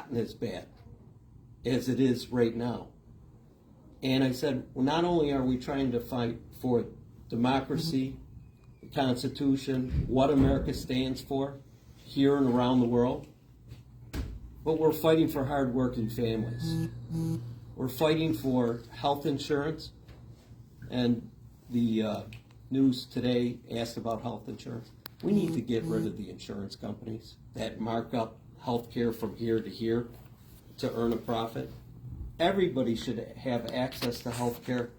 gotten as bad as it is right now. And I said, well, not only are we trying to fight for democracy, the Constitution, what America stands for here and around the world, but we're fighting for hardworking families. We're fighting for health insurance, and the news today asked about health insurance. We need to get rid of the insurance companies that mark up health care from here to here to earn a profit. Everybody should have access to health care.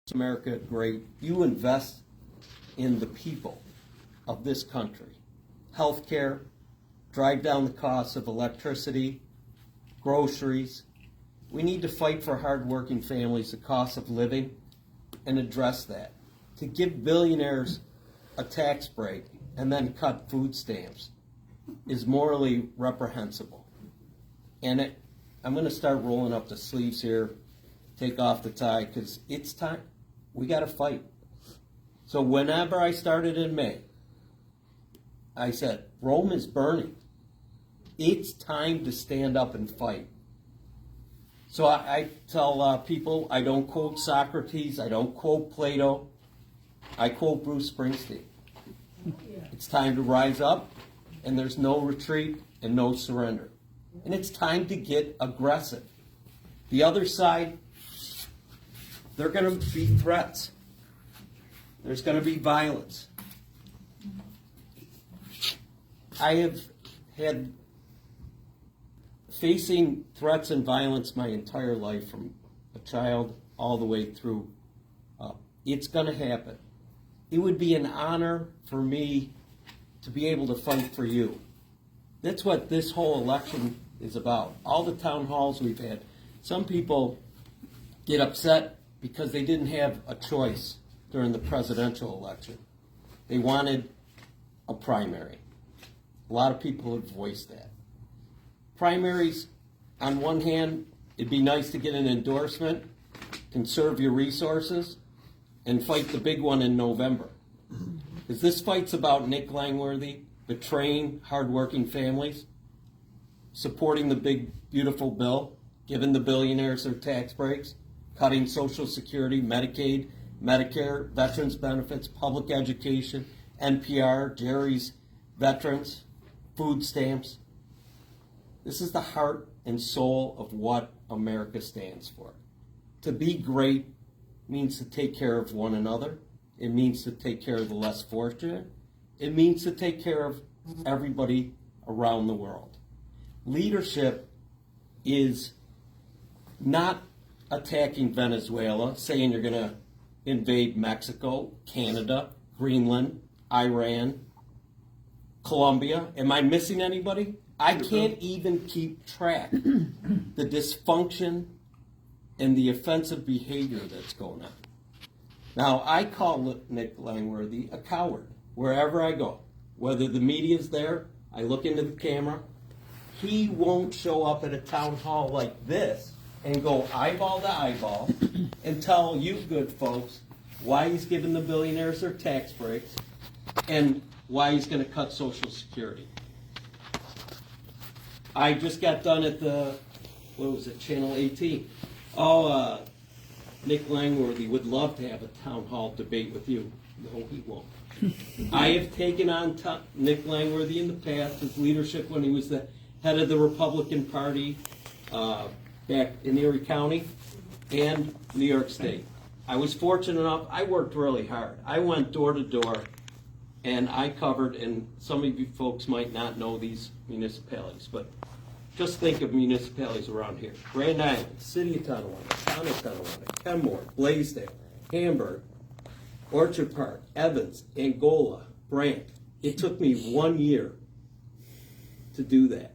It's America great. You invest in the people of this country. Health care, drive down the cost of electricity, groceries. We need to fight for hardworking families, the cost of living, and address that. To give billionaires a tax break and then cut food stamps is morally reprehensible. And I'm going to start rolling up the sleeves here, take off the tie, because it's time. We got to fight. So whenever I started in May, I said, Rome is burning. It's time to stand up and fight. So I tell people, I don't quote Socrates, I don't quote Plato, I quote Bruce Springsteen. It's time to rise up, and there's no retreat and no surrender. And it's time to get aggressive. The other side, they're going to be threats. There's going to be violence. I have had facing threats and violence my entire life, from a child all the way through. It's going to happen. It would be an honor for me to be able to fight for you. That's what this whole election is about. All the town halls we've had. Some people get upset because they didn't have a choice during the presidential election. They wanted a primary. A lot of people have voiced that. Primaries, on one hand, it'd be nice to get an endorsement, conserve your resources, and fight the big one in November. Because this fight's about Nick Langworthy betraying hardworking families, supporting the big, beautiful bill, giving the billionaires their tax breaks, cutting Social Security, Medicaid, Medicare, veterans benefits, public education, NPR, Jerry's veterans, food stamps. This is the heart and soul of what America stands for. To be great means to take care of one another. It means to take care of the less fortunate. It means to take care of everybody around the world. Leadership is not attacking Venezuela, saying you're going to invade Mexico, Canada, Greenland, Iran, Colombia. Am I missing anybody? I can't even keep track the dysfunction and the offensive behavior that's going on. Now, I call Nick Langworthy a coward wherever I go. Whether the media's there, I look into the camera. He won't show up at a town hall like this and go eyeball to eyeball and tell you good folks why he's giving the billionaires their tax breaks and why he's going to cut Social Security. I just got done at Channel 18. Nick Langworthy would love to have a town hall debate with you. No, he won't. I have taken on Nick Langworthy in the past, his leadership when he was the head of the Republican Party back in Erie County and New York State. I was fortunate enough, I worked really hard. I went door to door and I covered, and some of you folks might not know these municipalities, but just think of municipalities around here. Grand Island, City of Tonawanda, Town of Tonawanda, Kenmore, Blaisdell, Hamburg, Orchard Park, Evans, Angola, Brant. It took me 1 year to do that.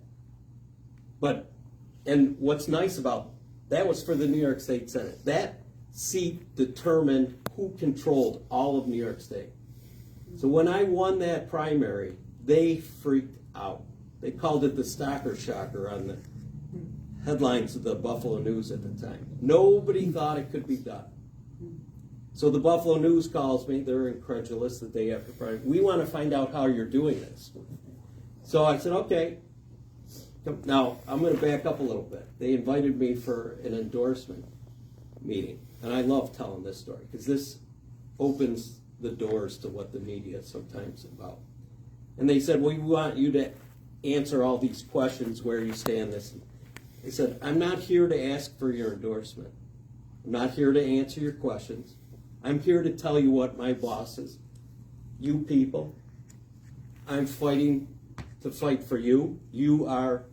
And what's nice about that was for the New York State Senate. That seat determined who controlled all of New York State. So when I won that primary, they freaked out. They called it the Stalker Shocker on the headlines of the Buffalo News at the time. Nobody thought it could be done. So the Buffalo News calls me. They're incredulous the day after primary. We want to find out how you're doing this. So I said, okay, Now, I'm going to back up a little bit. They invited me for an endorsement meeting, and I love telling this story because this opens the doors to what the media is sometimes about. And they said, well, we want you to answer all these questions, where you stand this. They said, I'm not here to ask for your endorsement. I'm not here to answer your questions. I'm here to tell you what my boss is. You people, I'm fighting to fight for you. You are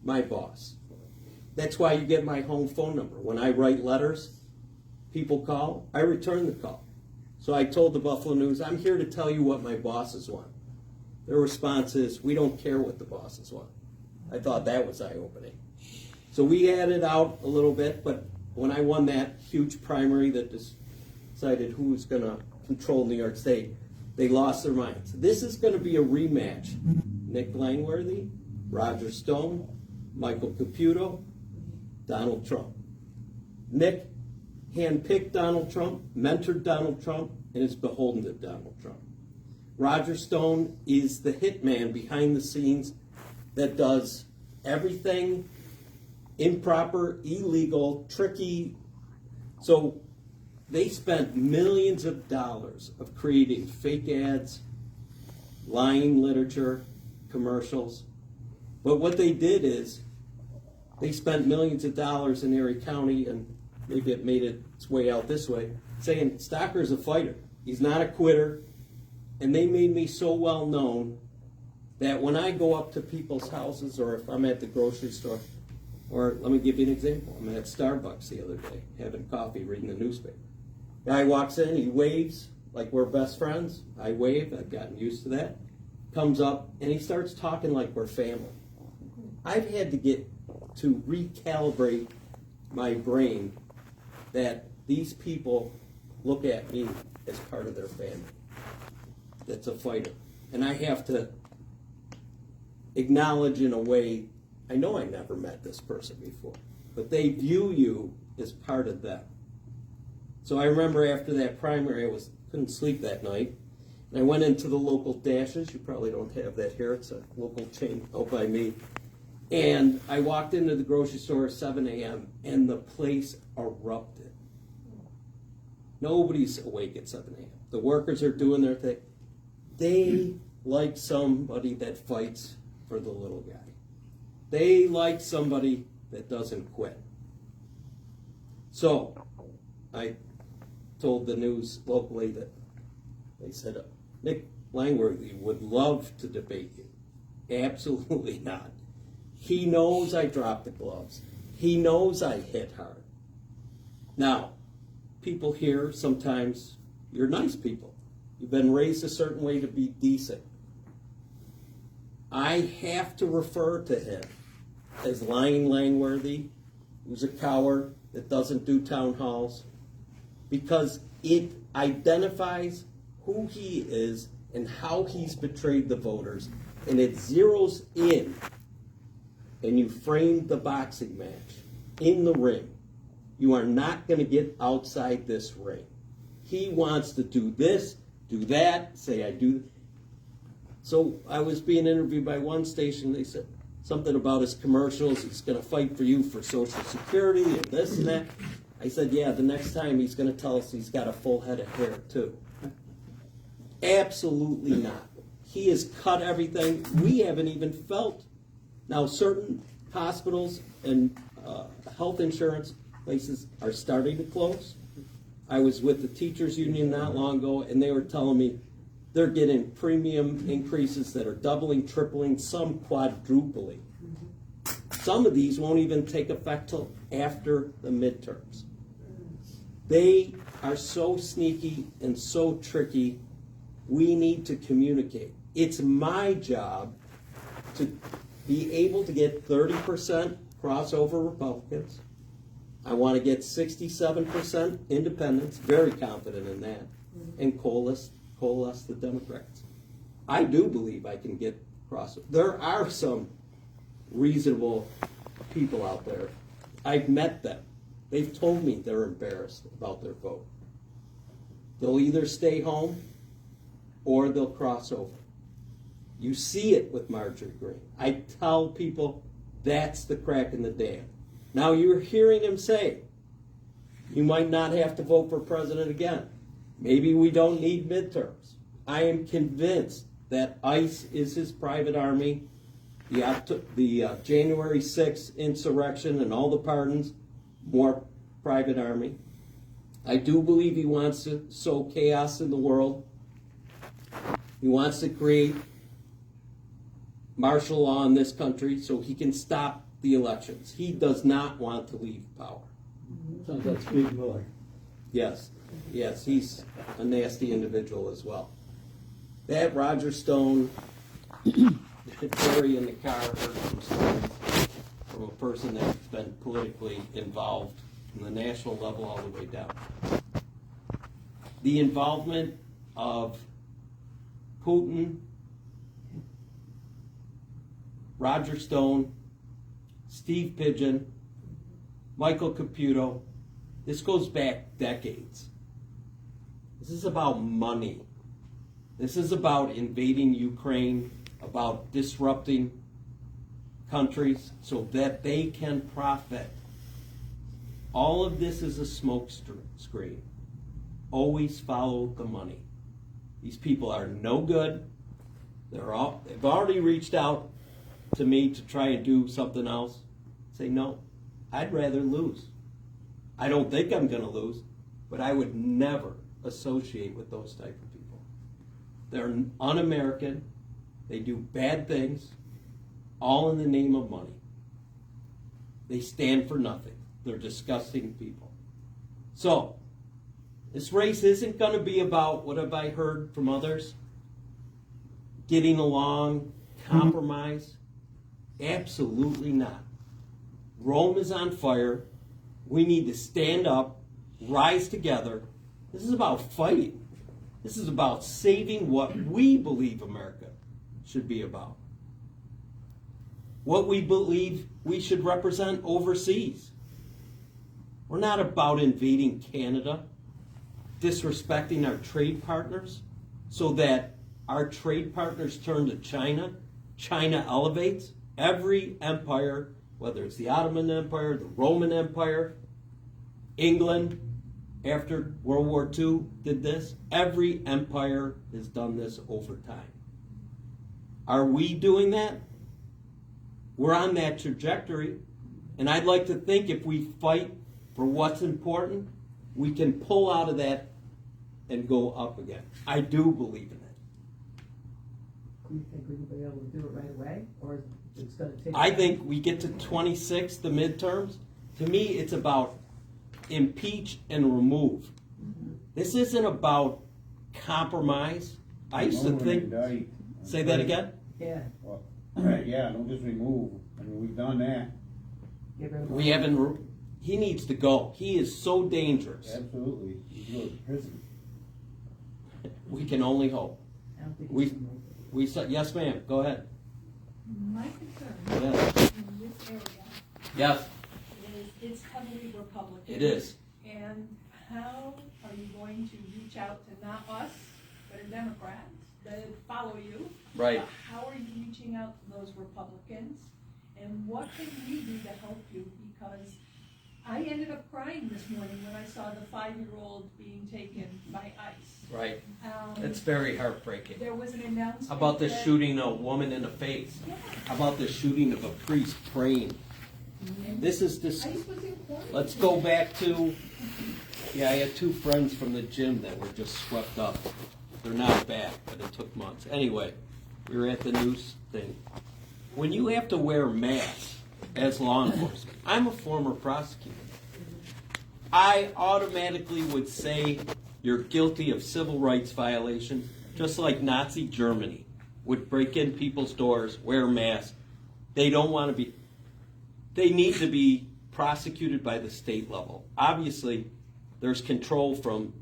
my boss. That's why you get my home phone number. When I write letters, people call, I return the call. So I told the Buffalo News, I'm here to tell you what my bosses want. Their response is, we don't care what the bosses want. I thought that was eye-opening. So we added out a little bit, but when I won that huge primary that decided who was going to control New York State, they lost their minds. This is going to be a rematch. Nick Langworthy, Roger Stone, Michael Caputo, Donald Trump. Nick handpicked Donald Trump, mentored Donald Trump, and is beholden to Donald Trump. Roger Stone is the hitman behind the scenes that does everything improper, illegal, tricky. So they spent millions of dollars of creating fake ads, lying literature, commercials. But what they did is they spent millions of dollars in Erie County, and maybe it made its way out this way, saying Stocker's a fighter. He's not a quitter. And they made me so well known that when I go up to people's houses, or if I'm at the grocery store, or let me give you an example. I'm at Starbucks the other day, having coffee, reading the newspaper. Guy walks in, he waves like we're best friends. I wave, I've gotten used to that. Comes up, and he starts talking like we're family. I've had to get to recalibrate my brain that these people look at me as part of their family. That's a fighter. And I have to acknowledge in a way, I know I never met this person before, but they view you as part of them. So I remember after that primary, couldn't sleep that night, and I went into the local Dashes. You probably don't have that here. It's a local chain out by me. And I walked into the grocery store at 7 a.m., and the place erupted. Nobody's awake at 7 a.m. The workers are doing their thing. They like somebody that fights for the little guy. They like somebody that doesn't quit. So I told the news locally that they said, Nick Langworthy would love to debate you. Absolutely not. He knows I dropped the gloves. He knows I hit hard. Now, people here sometimes, you're nice people. You've been raised a certain way to be decent. I have to refer to him as Lying Langworthy, who's a coward that doesn't do town halls, because it identifies who he is and how he's betrayed the voters, and it zeroes in, and you frame the boxing match in the ring. You are not going to get outside this ring. He wants to do this, do that, say I do. So I was being interviewed by one station. They said something about his commercials. He's going to fight for you for Social Security and this and that. I said, yeah, the next time he's going to tell us he's got a full head of hair too. Absolutely not. He has cut everything. We haven't even felt. Now, certain hospitals and health insurance places are starting to close. I was with the teachers union not long ago, and they were telling me they're getting premium increases that are doubling, tripling, some quadrupling. Some of these won't even take effect till after the midterms. They are so sneaky and so tricky. We need to communicate. It's my job to be able to get 30% crossover Republicans. I want to get 67% independents, very confident in that, and coalesce the Democrats. I do believe I can get crossover. There are some reasonable people out there. I've met them. They've told me they're embarrassed about their vote. They'll either stay home or they'll cross over. You see it with Marjorie Greene. I tell people, That's the crack in the dam. Now you're hearing him say, you might not have to vote for president again. Maybe we don't need midterms. I am convinced that ICE is his private army. The January 6th insurrection and all the pardons, more private army. I do believe he wants to sow chaos in the world. He wants to create martial law in this country so he can stop the elections. He does not want to leave power. Sounds like Steve Miller. Yes, he's a nasty individual as well. That Roger Stone, Terry in the car, heard some stories from a person that's been politically involved from the national level all the way down. The involvement of Putin, Roger Stone, Steve Pigeon, Michael Caputo, this goes back decades. This is about money. This is about invading Ukraine, about disrupting countries so that they can profit. All of this is a smoke screen. Always follow the money. These people are no good. They've already reached out to me to try and do something else. Say, no, I'd rather lose. I don't think I'm going to lose, but I would never associate with those type of people. They're un-American. They do bad things, all in the name of money. They stand for nothing. They're disgusting people. So, this race isn't going to be about, what have I heard from others? Getting along, compromise. Absolutely not. Rome is on fire. We need to stand up, rise together. This is about fighting. This is about saving what we believe America should be about. What we believe we should represent overseas. We're not about invading Canada, disrespecting our trade partners so that our trade partners turn to China. China elevates. Every empire, whether it's the Ottoman Empire, the Roman Empire, England, after World War II did this, every empire has done this over time. Are we doing that? We're on that trajectory, and I'd like to think if we fight for what's important, we can pull out of that and go up again. I do believe in it. Do you think we will be able to do it right away, or it's going to take? I think we get to 26, the midterms. To me, it's about impeach and remove. Mm-hmm. This isn't about compromise. I used to think. Say that again? Yeah. Well, yeah, don't just remove. I mean, we've done that. We haven't. He needs to go. He is so dangerous. Absolutely. He goes to prison. We can only hope. I don't think We said, yes, ma'am. Go ahead. My concern Yes. in this area Yes, is it's heavily Republican. it is. And how are you going to reach out to not us, but a Democrat that follow you? Right. How are you reaching out to those Republicans? And what can we do to help you? Because I ended up crying this morning when I saw the 5-year-old being taken by ICE. Right. It's very heartbreaking. There was an announcement. How about the that- shooting a woman in the face? Yeah. How about the shooting of a priest praying? This is this. ICE was important. Let's go back to. Yeah, I had 2 friends from the gym that were just swept up. They're not back, but it took months. Anyway, we were at the news thing. When you have to wear masks as law enforcement, I'm a former prosecutor. I automatically would say you're guilty of civil rights violations, just like Nazi Germany would break in people's doors, wear masks. They don't want to be. They need to be prosecuted by the state level. Obviously, there's control from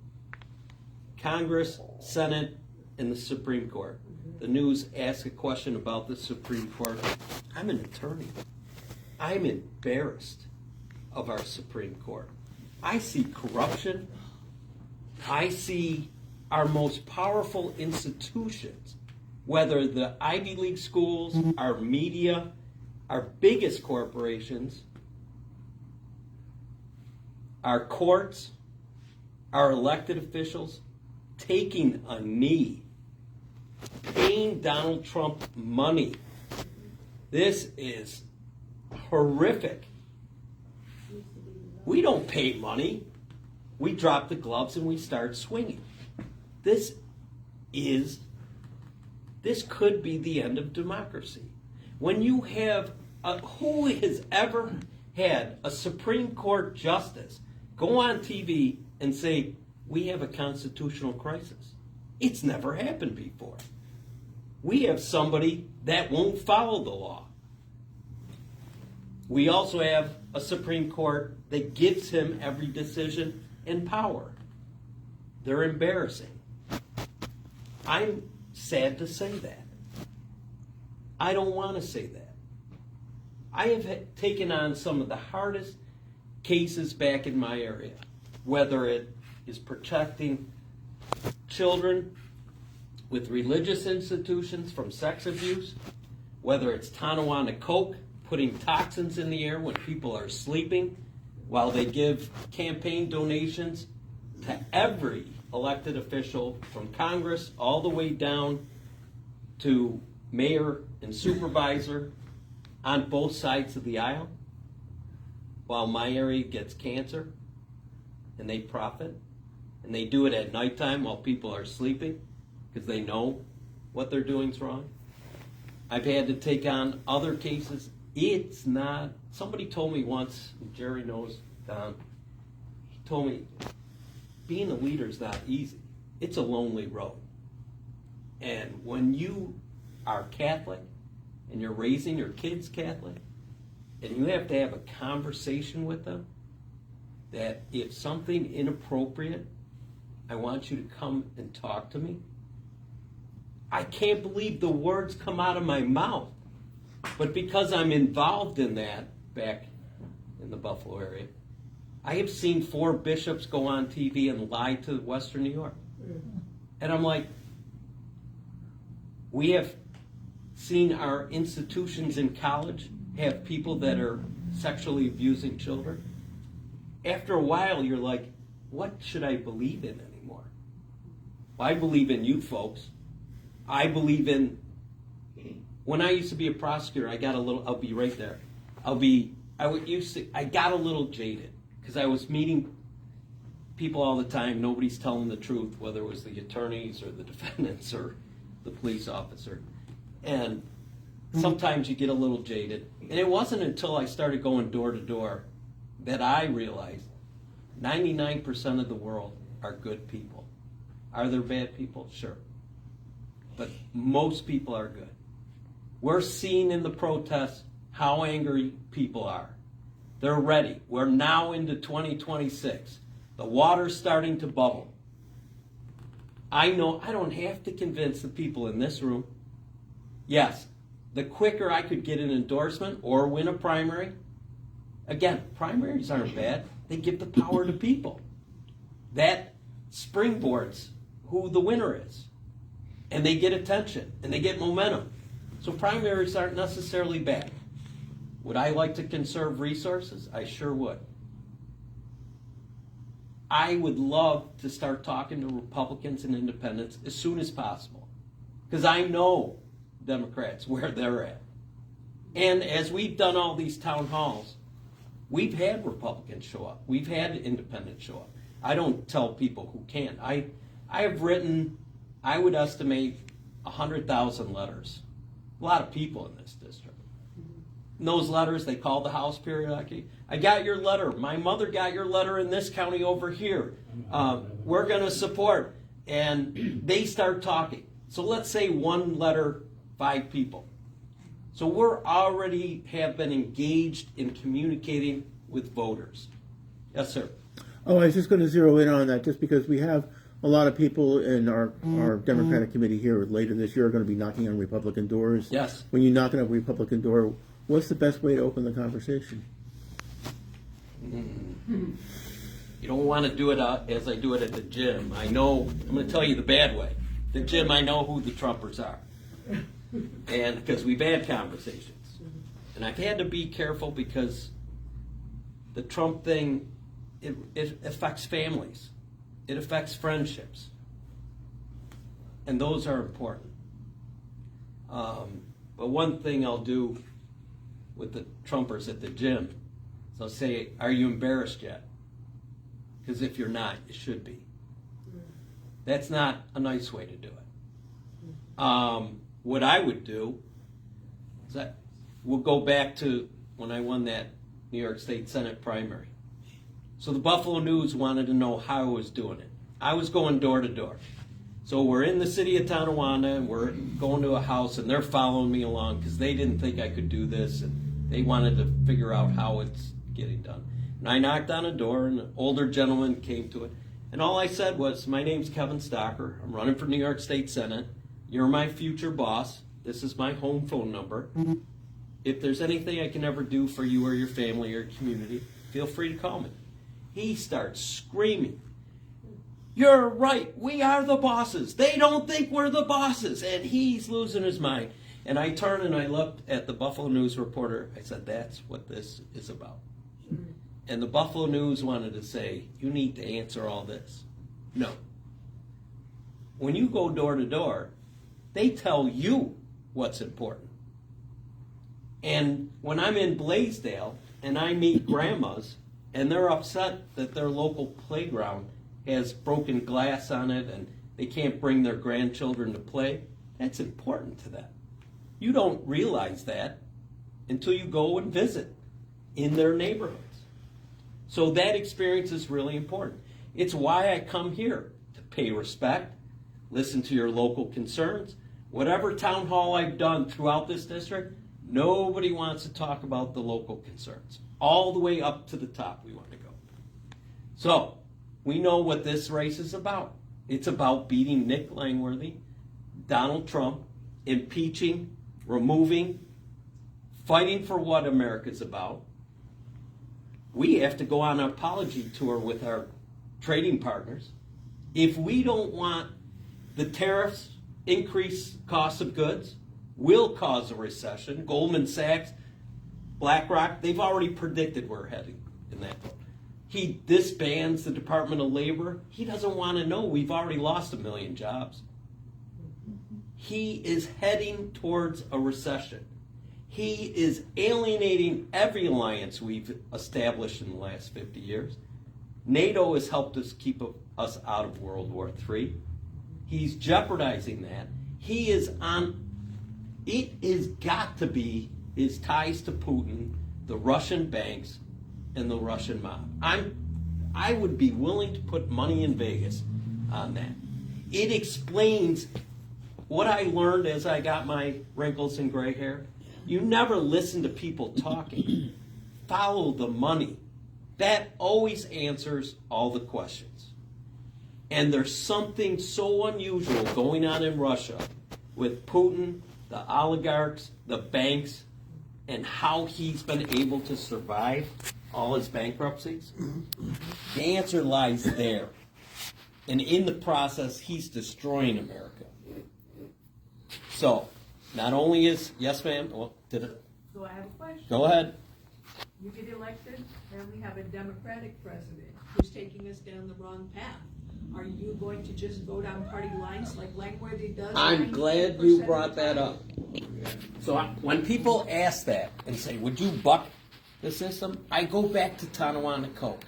Congress, Senate, and the Supreme Court. The news asked a question about the Supreme Court. I'm an attorney. I'm embarrassed of our Supreme Court. I see corruption. I see our most powerful institutions, whether the Ivy League schools, our media, our biggest corporations, our courts, our elected officials taking a knee, paying Donald Trump money. This is horrific. We don't pay money. We drop the gloves and we start swinging. This could be the end of democracy. When you have, who has ever had a Supreme Court justice go on TV and say, we have a constitutional crisis? It's never happened before. We have somebody that won't follow the law. We also have a Supreme Court that gives him every decision and power. They're embarrassing. I'm sad to say that. I don't want to say that. I have taken on some of the hardest cases back in my area, whether it is protecting children with religious institutions from sex abuse, whether it's Tonawanda Coke, putting toxins in the air when people are sleeping, while they give campaign donations to every elected official from Congress all the way down to mayor and supervisor on both sides of the aisle, while my area gets cancer and they profit, and they do it at nighttime while people are sleeping because they know what they're doing is wrong. I've had to take on other cases. It's not, somebody told me once, Jerry knows, Don, he told me, being a leader is not easy. It's a lonely road. And when you are Catholic and you're raising your kids Catholic, and you have to have a conversation with them that if something inappropriate, I want you to come and talk to me. I can't believe the words come out of my mouth. But because I'm involved in that back in the Buffalo area, I have seen 4 bishops go on TV and lie to Western New York. And I'm like, we have seen our institutions in college have people that are sexually abusing children. After a while, you're like, what should I believe in anymore? Well, I believe in you folks. I believe in, when I used to be a prosecutor, I got a little, I'll be right there. I got a little jaded because I was meeting people all the time. Nobody's telling the truth, whether it was the attorneys or the defendants or the police officer. And sometimes you get a little jaded. And it wasn't until I started going door to door that I realized 99% of the world are good people. Are there bad people? Sure. But most people are good. We're seeing in the protests how angry people are. They're ready. We're now into 2026. The water's starting to bubble. I know I don't have to convince the people in this room. Yes, the quicker I could get an endorsement or win a primary, again, primaries aren't bad. They give the power to people. That springboards who the winner is. And they get attention, and they get momentum. So primaries aren't necessarily bad. Would I like to conserve resources? I sure would. I would love to start talking to Republicans and independents as soon as possible. Because I know Democrats where they're at. And as we've done all these town halls, we've had Republicans show up. We've had independents show up. I don't tell people who can't. I have written, I would estimate 100,000 letters. A lot of people in this district. In those letters, they call the House periodically. I got your letter. My mother got your letter in this county over here. We're going to support. And they start talking. So let's say one letter, 5 people. So we're already have been engaged in communicating with voters. Yes, sir. Oh, I was just going to zero in on that just because we have a lot of people in our Democratic committee here later this year are going to be knocking on Republican doors. Yes. When you knock on a Republican door, what's the best way to open the conversation? You don't want to do it as I do it at the gym. I know, I'm going to tell you the bad way. The gym, I know who the Trumpers are. And because we've had conversations. And I've had to be careful because the Trump thing, it affects families. It affects friendships. And those are important. But one thing I'll do with the Trumpers at the gym is I'll say, are you embarrassed yet? Because if you're not, you should be. That's not a nice way to do it. What I would do is we'll go back to when I won that New York State Senate primary. So the Buffalo News wanted to know how I was doing it. I was going door to door. So we're in the city of Tonawanda, and we're going to a house, and they're following me along because they didn't think I could do this, and they wanted to figure out how it's getting done. And I knocked on a door, and an older gentleman came to it. And all I said was, my name's Kevin Stocker. I'm running for New York State Senate. You're my future boss. This is my home phone number. If there's anything I can ever do for you or your family or your community, feel free to call me. He starts screaming, you're right, we are the bosses. They don't think we're the bosses. And he's losing his mind. And I turned and I looked at the Buffalo News reporter. I said, that's what this is about. And the Buffalo News wanted to say, you need to answer all this. No. When you go door to door, they tell you what's important. And when I'm in Blaisdell and I meet grandmas and they're upset that their local playground has broken glass on it and they can't bring their grandchildren to play, that's important to them. You don't realize that until you go and visit in their neighborhoods. So that experience is really important. It's why I come here, to pay respect, listen to your local concerns. Whatever town hall I've done throughout this district, nobody wants to talk about the local concerns. All the way up to the top we want to go. So, we know what this race is about. It's about beating Nick Langworthy, Donald Trump, impeaching, removing, fighting for what America's about. We have to go on an apology tour with our trading partners. If we don't want the tariffs, increase costs of goods, will cause a recession. Goldman Sachs, BlackRock, they've already predicted we're heading in that road. He disbands the Department of Labor. He doesn't want to know we've already lost 1 million jobs. He is heading towards a recession. He is alienating every alliance we've established in the last 50 years. NATO has helped us keep us out of World War III. He's jeopardizing that. He is on, it has got to be his ties to Putin, the Russian banks, and the Russian mob. I would be willing to put money in Vegas on that. It explains what I learned as I got my wrinkles and gray hair. You never listen to people talking. Follow the money. That always answers all the questions. And there's something so unusual going on in Russia with Putin, the oligarchs, the banks, and how he's been able to survive all his bankruptcies. The answer lies there. And in the process, he's destroying America. So, not only is, yes ma'am, well, did it? So I have a question. Go ahead. You get elected, and we have a Democratic president who's taking us down the wrong path. Are you going to just vote on party lines like Langworthy does? I'm glad you brought that up. So when people ask that and say, would you buck the system? I go back to Tonawanda Coke.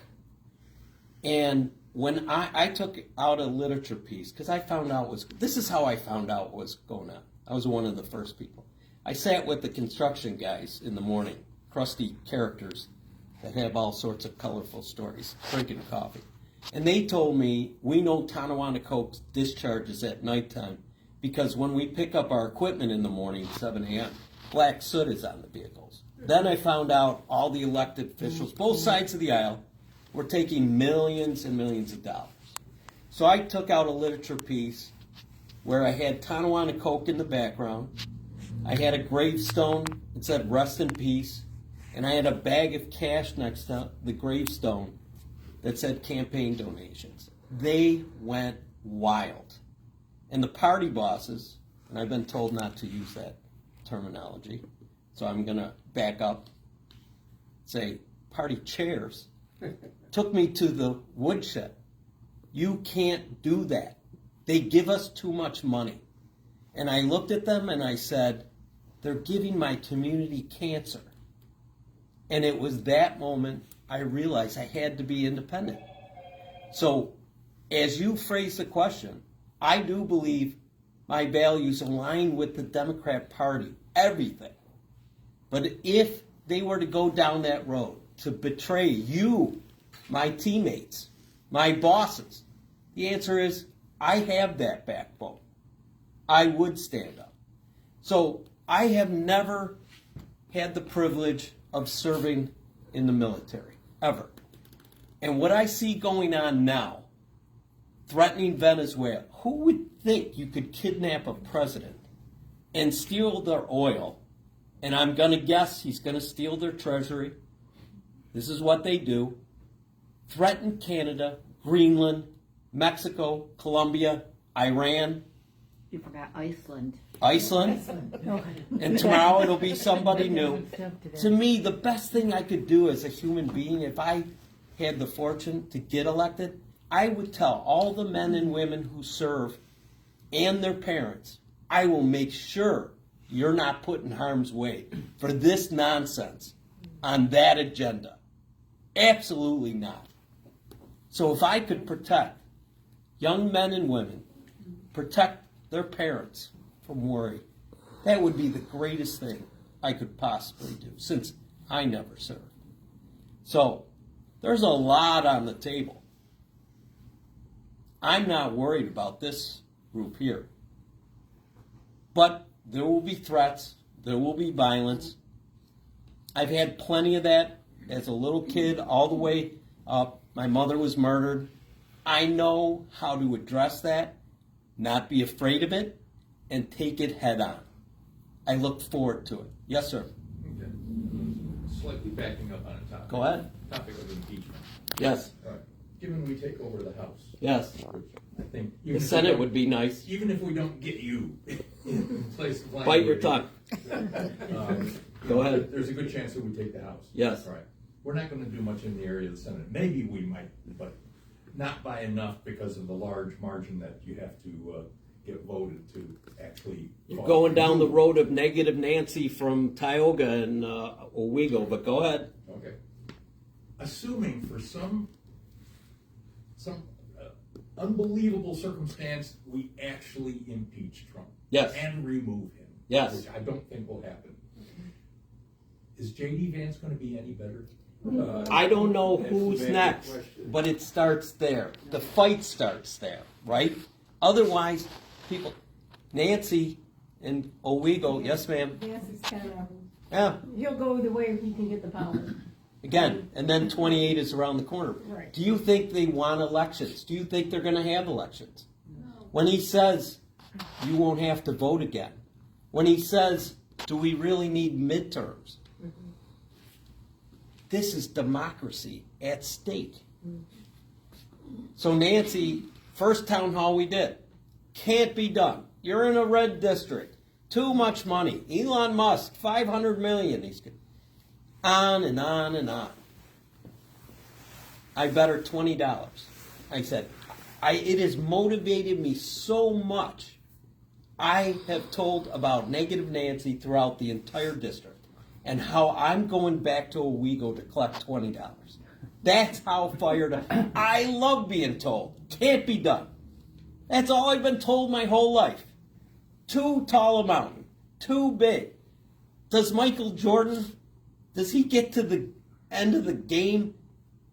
And when I took out a literature piece, because I found out this is how I found out what was going on. I was one of the first people. I sat with the construction guys in the morning, crusty characters that have all sorts of colorful stories, drinking coffee. And they told me, we know Tonawanda Coke discharges at nighttime because when we pick up our equipment in the morning, 7 a.m., black soot is on the vehicles. Then I found out all the elected officials, both sides of the aisle, were taking millions and millions of dollars. So I took out a literature piece where I had Tonawanda Coke in the background. I had a gravestone that said rest in peace. And I had a bag of cash next to the gravestone that said campaign donations. They went wild. And the party bosses, and I've been told not to use that terminology, So I'm going to back up, say, party chairs took me to the woodshed. You can't do that. They give us too much money. And I looked at them and I said, they're giving my community cancer. And it was that moment I realized I had to be independent. So as you phrase the question, I do believe my values align with the Democrat Party, everything. But if they were to go down that road, to betray you, my teammates, my bosses, the answer is I have that backbone. I would stand up. So I have never had the privilege of serving in the military, ever. And what I see going on now, threatening Venezuela, who would think you could kidnap a president and steal their oil? And I'm going to guess he's going to steal their treasury. This is what they do. Threaten Canada, Greenland, Mexico, Colombia, Iran. You forgot Iceland. Iceland. And tomorrow it'll be somebody new. To me, the best thing I could do as a human being, if I had the fortune to get elected, I would tell all the men and women who serve and their parents, I will make sure you're not put in harm's way for this nonsense on that agenda. Absolutely not. So if I could protect young men and women, protect their parents from worry, that would be the greatest thing I could possibly do, since I never served. So there's a lot on the table. I'm not worried about this group here. But there will be threats, there will be violence. I've had plenty of that as a little kid, all the way up. My mother was murdered. I know how to address that, not be afraid of it, and take it head on. I look forward to it. Yes, sir. Okay. Slightly backing up on a topic. Go ahead. Topic of impeachment. Yes. All right. Given we take over the House, Yes. I think The Senate would be nice. even if we don't get you in place of language, Bite your tongue. Go ahead. There's a good chance that we take the House. Yes. All right. We're not going to do much in the area of the Senate. Maybe we might, but not by enough because of the large margin that you have to get voted to actually. You're going down the road of negative Nancy from Tioga and Owego, but go ahead. Okay. Assuming for some unbelievable circumstance we actually impeach Trump. Yes. And remove him. Yes. Which I don't think will happen. Is J.D. Vance going to be any better? I don't know That's who's the big next, question. but it starts there. The fight starts there, right? Otherwise, people, Nancy and Owego, yes, ma'am. Vance is kind of, Yeah, he'll go the way he can get the power. again, and then 28 is around the corner. Right. Do you think they want elections? Do you think they're going to have elections? When he says you won't have to vote again, when he says, do we really need midterms? This is democracy at stake. So Nancy, first town hall we did, can't be done. You're in a red district. Too much money. Elon Musk, $500 million. He's on and on and on. I bet her $20. I said, it has motivated me so much. I have told about negative Nancy throughout the entire district and how I'm going back to Owego to collect $20. That's how fired up. I love being told. Can't be done. That's all I've been told my whole life. Too tall a mountain. Too big. Does Michael Jordan, does he get to the end of the game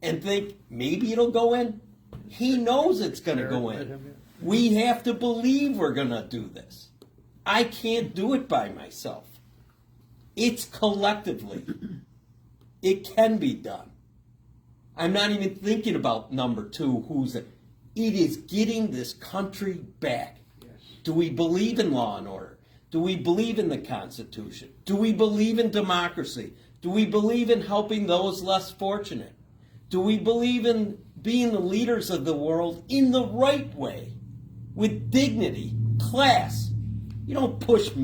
and think maybe it'll go in? He knows it's going to go in. We have to believe we're going to do this. I can't do it by myself. It's collectively. It can be done. I'm not even thinking about number two, who's it. It is getting this country back. Do we believe in law and order? Do we believe in the Constitution? Do we believe in democracy? Do we believe in helping those less fortunate? Do we believe in being the leaders of the world in the right way, with dignity, class? You don't push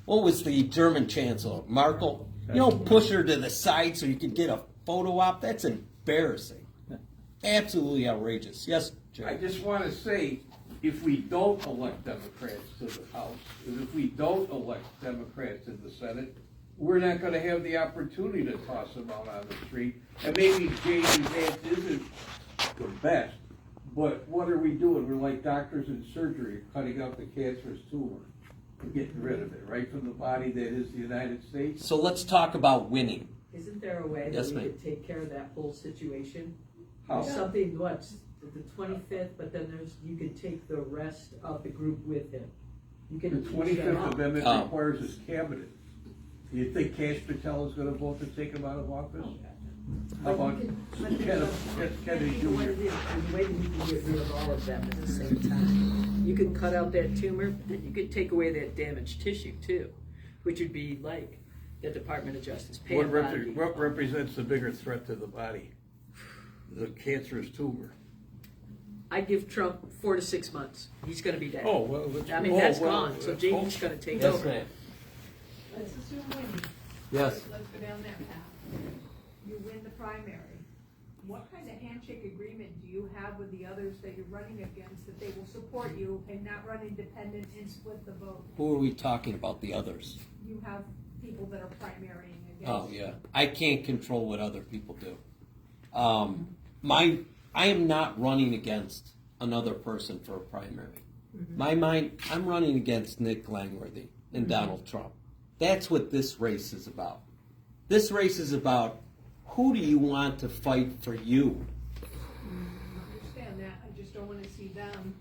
what was the German chancellor, Merkel? You don't push her to the side so you can get a photo op. That's embarrassing. Absolutely outrageous. Yes, Jerry. I just want to say, if we don't elect Democrats to the House, and if we don't elect Democrats in the Senate, we're not going to have the opportunity to toss them out on the street. And maybe Jamie's answer isn't the best, but what are we doing? We're like doctors in surgery, cutting out the cancerous tumor and getting rid of it, right from the body that is the United States. So let's talk about winning. Isn't there a way Yes, that we ma'am. could take care of that whole situation? How? Something, the 25th, but then you could take the rest of the group with him. You The can 25th Amendment Oh. requires his cabinet. Do you think Cash Patel is going to vote to take him out of office? How about Kennedy You know what Jr.? it is, there's a way that you can get rid of all of them at the same time. You can cut out that tumor, but then you could take away that damaged tissue too, which would be like the Department of Justice. What represents the bigger threat to the body? The cancerous tumor. I give Trump 4 to 6 months. He's gonna be dead. Oh, well, I mean, that's gone, so Jamie's gonna take Yes, over. ma'am. Let's assume winning. Yes. Let's go down that path. You win the primary. What kind of handshake agreement do you have with the others that you're running against that they will support you and not run independent and split the vote? Who are we talking about, the others? You have people that are primarying against. Oh, yeah. I can't control what other people do. I am not running against another person for a primary. I'm running against Nick Langworthy and Donald Trump. That's what this race is about. This race is about who do you want to fight for you? I understand that. I just don't want to see them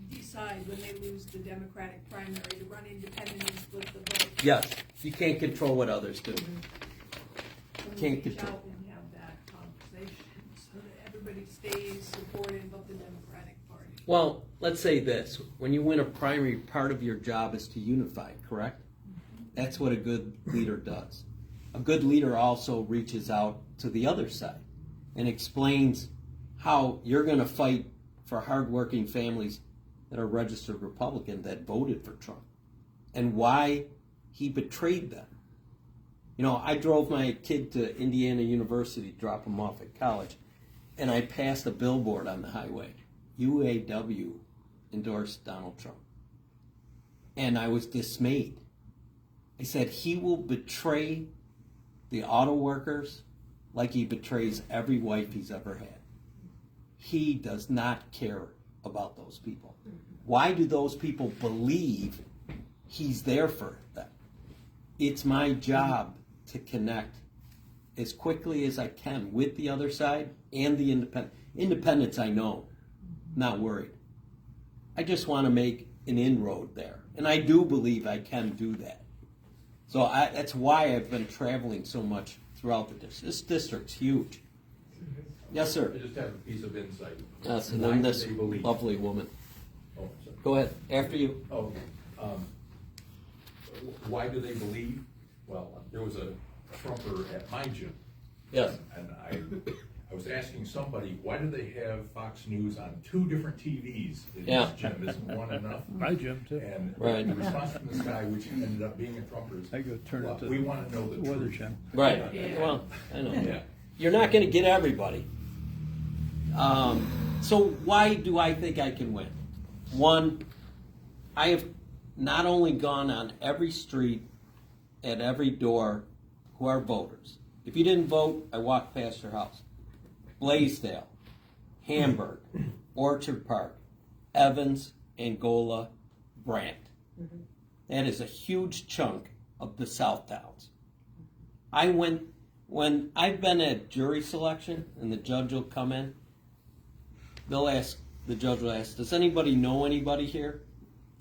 decide when they lose the Democratic primary to run independent and split the vote. Yes, you can't control what others do. When Can't we reach control. out and have that conversation so that everybody stays supportive of the Democratic Party. Well, let's say this. When you win a primary, part of your job is to unify, correct? That's what a good leader does. A good leader also reaches out to the other side and explains how you're going to fight for hardworking families that are registered Republican that voted for Trump and why he betrayed them. You know, I drove my kid to Indiana University, drop him off at college, and I passed a billboard on the highway. UAW endorsed Donald Trump. And I was dismayed. I said, he will betray the auto workers like he betrays every wife he's ever had. He does not care about those people. Why do those people believe he's there for them? It's my job to connect as quickly as I can with the other side and the independents. I know, not worried. I just want to make an inroad there, and I do believe I can do that. So that's why I've been traveling so much throughout the district. This district's huge. Yes, sir. I just have a piece of insight. Yes, and Why then do this they believe? lovely woman. Oh, sorry. Go ahead. After you. Oh, why do they believe? Well, there was a Trumper at my gym. Yes. And I was asking somebody, why do they have Fox News on 2 different TVs in Yeah. this gym? Isn't one enough? My gym too. And Right. the response from this guy, which ended up being a Trumper, is, I go turn well, it to we want to know the weather truth. channel. Right. Yeah. Well, I know. Yeah. You're not going to get everybody. So why do I think I can win? One, I have not only gone on every street, at every door, who are voters. If you didn't vote, I walked past your house. Blaisdell, Hamburg, Orchard Park, Evans, Angola, Brant. That is a huge chunk of the South Towns. When I've been at jury selection and the judge will come in, the judge will ask, does anybody know anybody here?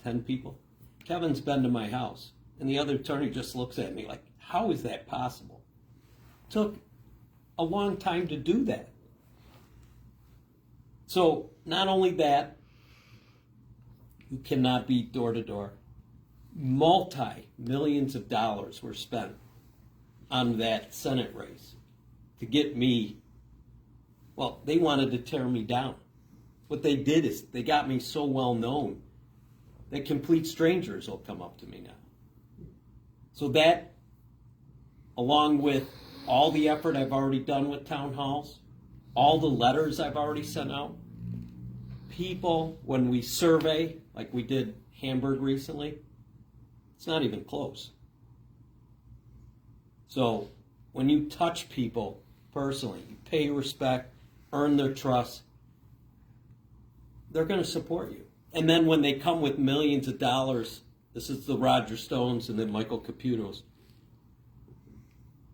10 people. Kevin's been to my house. And the other attorney just looks at me like, how is that possible? Took a long time to do that. So not only that, you cannot be door to door. Multi-millions of dollars were spent on that Senate race to get me. Well, they wanted to tear me down. What they did is they got me so well known that complete strangers will come up to me now. So that, along with all the effort I've already done with town halls, all the letters I've already sent out, people, when we survey, like we did Hamburg recently, it's not even close. So when you touch people personally, you pay respect, earn their trust, they're going to support you. And then when they come with millions of dollars, this is the Roger Stones and then Michael Caputos,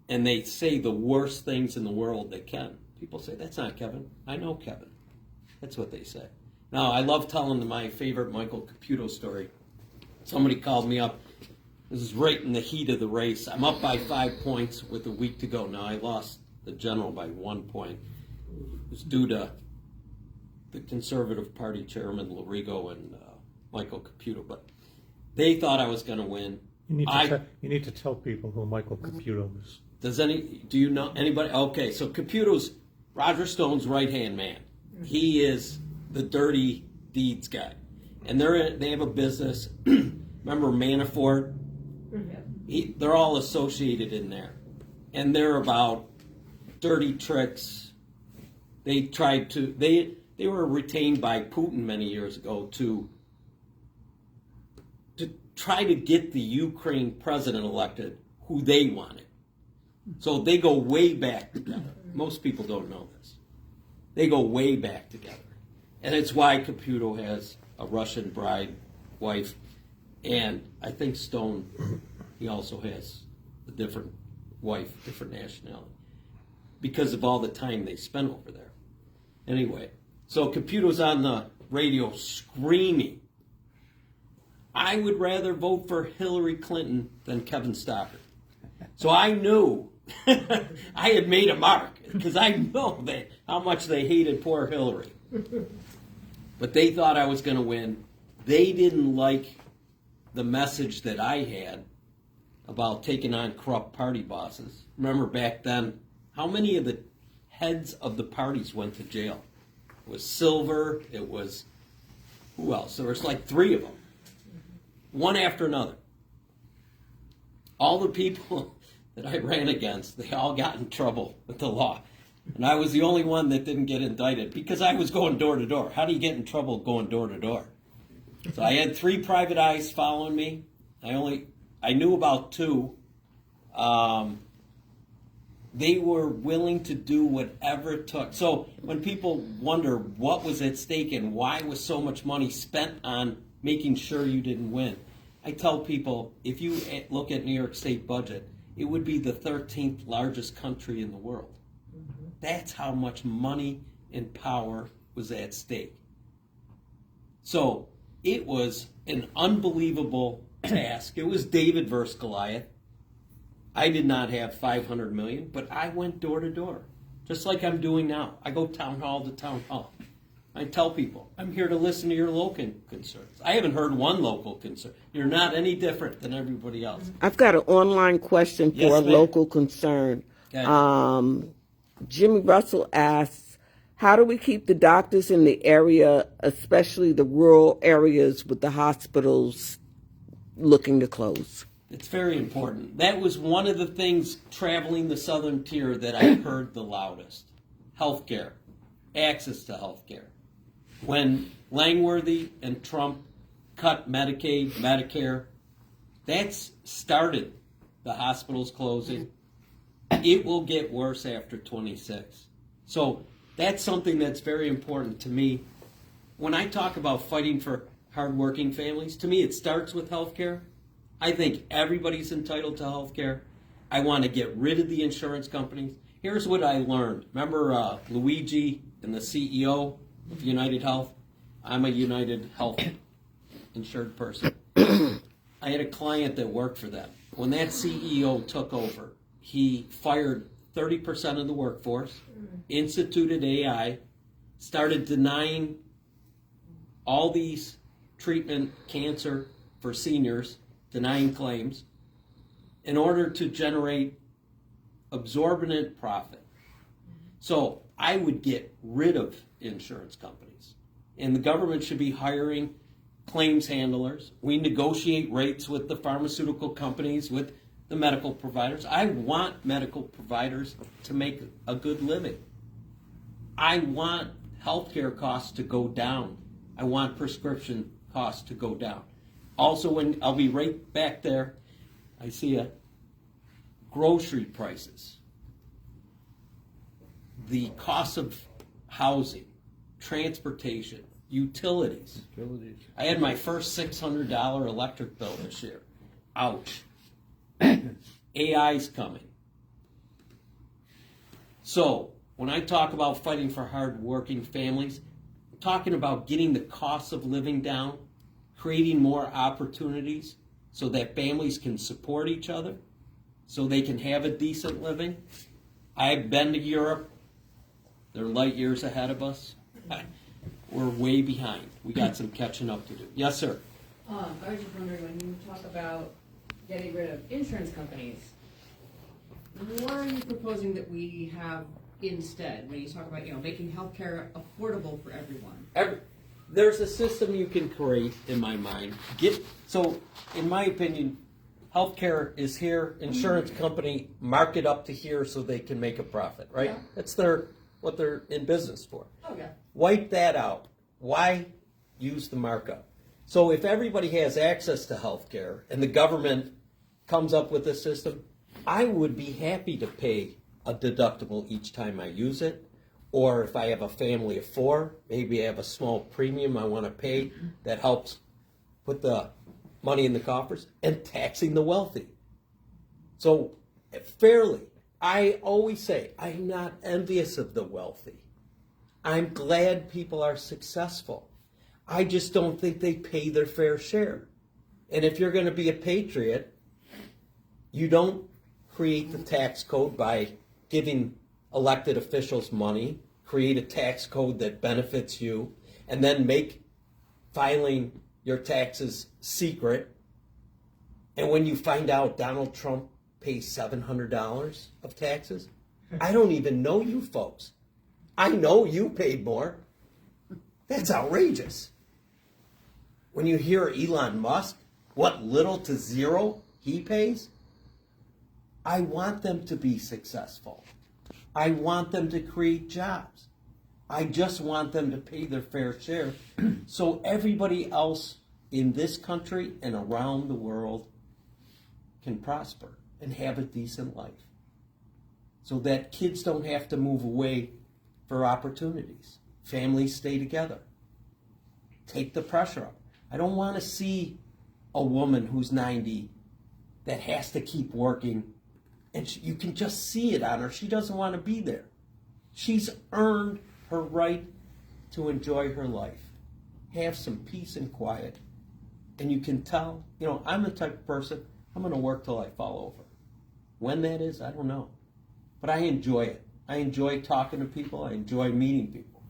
and they say the worst things in the world they can. People say, that's not Kevin. I know Kevin. That's what they say. Now, I love telling my favorite Michael Caputo story. Somebody called me up. This is right in the heat of the race. I'm up by 5 points with a week to go. Now, I lost the general by 1 point. It was due to the Conservative Party chairman, Larigo, and Michael Caputo. But they thought I was going to win. You need to tell people who Michael Caputo is. Do you know anybody? Okay, so Caputo's Roger Stone's right-hand man. He is the dirty deeds guy. And they have a business. Remember Manafort? They're all associated in there. And they're about dirty tricks. They were retained by Putin many years ago to try to get the Ukraine president elected who they wanted. So they go way back together. Most people don't know this. They go way back together. And it's why Caputo has a Russian bride wife. And I think Stone, he also has a different wife, different nationality. Because of all the time they spent over there. Anyway, so Caputo's on the radio screaming, I would rather vote for Hillary Clinton than Kevin Stockert. So I knew I had made a mark because I know how much they hated poor Hillary. But they thought I was going to win. They didn't like the message that I had about taking on corrupt party bosses. Remember back then, how many of the heads of the parties went to jail? It was Silver, it was, who else? There was like 3 of them. One after another. All the people that I ran against, they all got in trouble with the law. And I was the only one that didn't get indicted because I was going door to door. How do you get in trouble going door to door? So I had 3 private eyes following me. I knew about 2. They were willing to do whatever it took. So when people wonder what was at stake and why was so much money spent on making sure you didn't win, I tell people, if you look at New York State budget, it would be the 13th largest country in the world. That's how much money and power was at stake. So it was an unbelievable task. It was David versus Goliath. I did not have 500 million, but I went door to door, just like I'm doing now. I go town hall to town hall. I tell people, I'm here to listen to your local concerns. I haven't heard one local concern. You're not any different than everybody else. I've got an online question for Yes, a ma'am. local concern. Okay. Jimmy Russell asks, how do we keep the doctors in the area, especially the rural areas with the hospitals looking to close? It's very important. That was one of the things traveling the southern tier that I heard the loudest. Healthcare, access to healthcare. When Langworthy and Trump cut Medicaid, Medicare, that's started the hospitals closing. It will get worse after 26. So that's something that's very important to me. When I talk about fighting for hardworking families, to me it starts with healthcare. I think everybody's entitled to health care. I want to get rid of the insurance companies. Here's what I learned. Remember Luigi and the CEO of United Health? I'm a United Health insured person. I had a client that worked for them. When that CEO took over, he fired 30% of the workforce, instituted AI, started denying all these treatment, cancer for seniors, denying claims, in order to generate absorbent profit. So I would get rid of insurance companies. And the government should be hiring claims handlers. We negotiate rates with the pharmaceutical companies, with the medical providers. I want medical providers to make a good living. I want healthcare costs to go down. I want prescription costs to go down. Also, when I'll be right back there, I see grocery prices, the cost of housing, transportation, utilities. I had my first $600 electric bill this year. Ouch. AI's coming. So, when I talk about fighting for hard-working families, I'm talking about getting the cost of living down, creating more opportunities so that families can support each other, so they can have a decent living. I've been to Europe. They're light years ahead of us. We're way behind. We got some catching up to do. Yes, sir. I was just wondering, when you talk about getting rid of insurance companies, what are you proposing that we have instead? When you talk about, making healthcare affordable for everyone. There's a system you can create, in my mind. So, in my opinion, healthcare is here. Insurance company mark it up to here so they can make a profit, right? Yeah. That's what they're in business for. Okay. Wipe that out. Why use the markup? So if everybody has access to healthcare and the government comes up with a system, I would be happy to pay a deductible each time I use it. Or if I have a family of 4, maybe I have a small premium I want to pay that helps put the money in the coffers, and taxing the wealthy. So fairly, I always say, I'm not envious of the wealthy. I'm glad people are successful. I just don't think they pay their fair share. And if you're going to be a patriot, you don't create the tax code by giving elected officials money, create a tax code that benefits you, and then make filing your taxes secret. And when you find out Donald Trump pays $700 of taxes, I don't even know you folks. I know you paid more. That's outrageous. When you hear Elon Musk, what little to zero he pays, I want them to be successful. I want them to create jobs. I just want them to pay their fair share so everybody else in this country and around the world can prosper and have a decent life. So that kids don't have to move away for opportunities. Families stay together. Take the pressure up. I don't want to see a woman who's 90 that has to keep working, and you can just see it on her. She doesn't want to be there. She's earned her right to enjoy her life, have some peace and quiet, and you can tell, I'm the type of person, I'm going to work till I fall over. When that is, I don't know. But I enjoy it. I enjoy talking to people. I enjoy meeting people.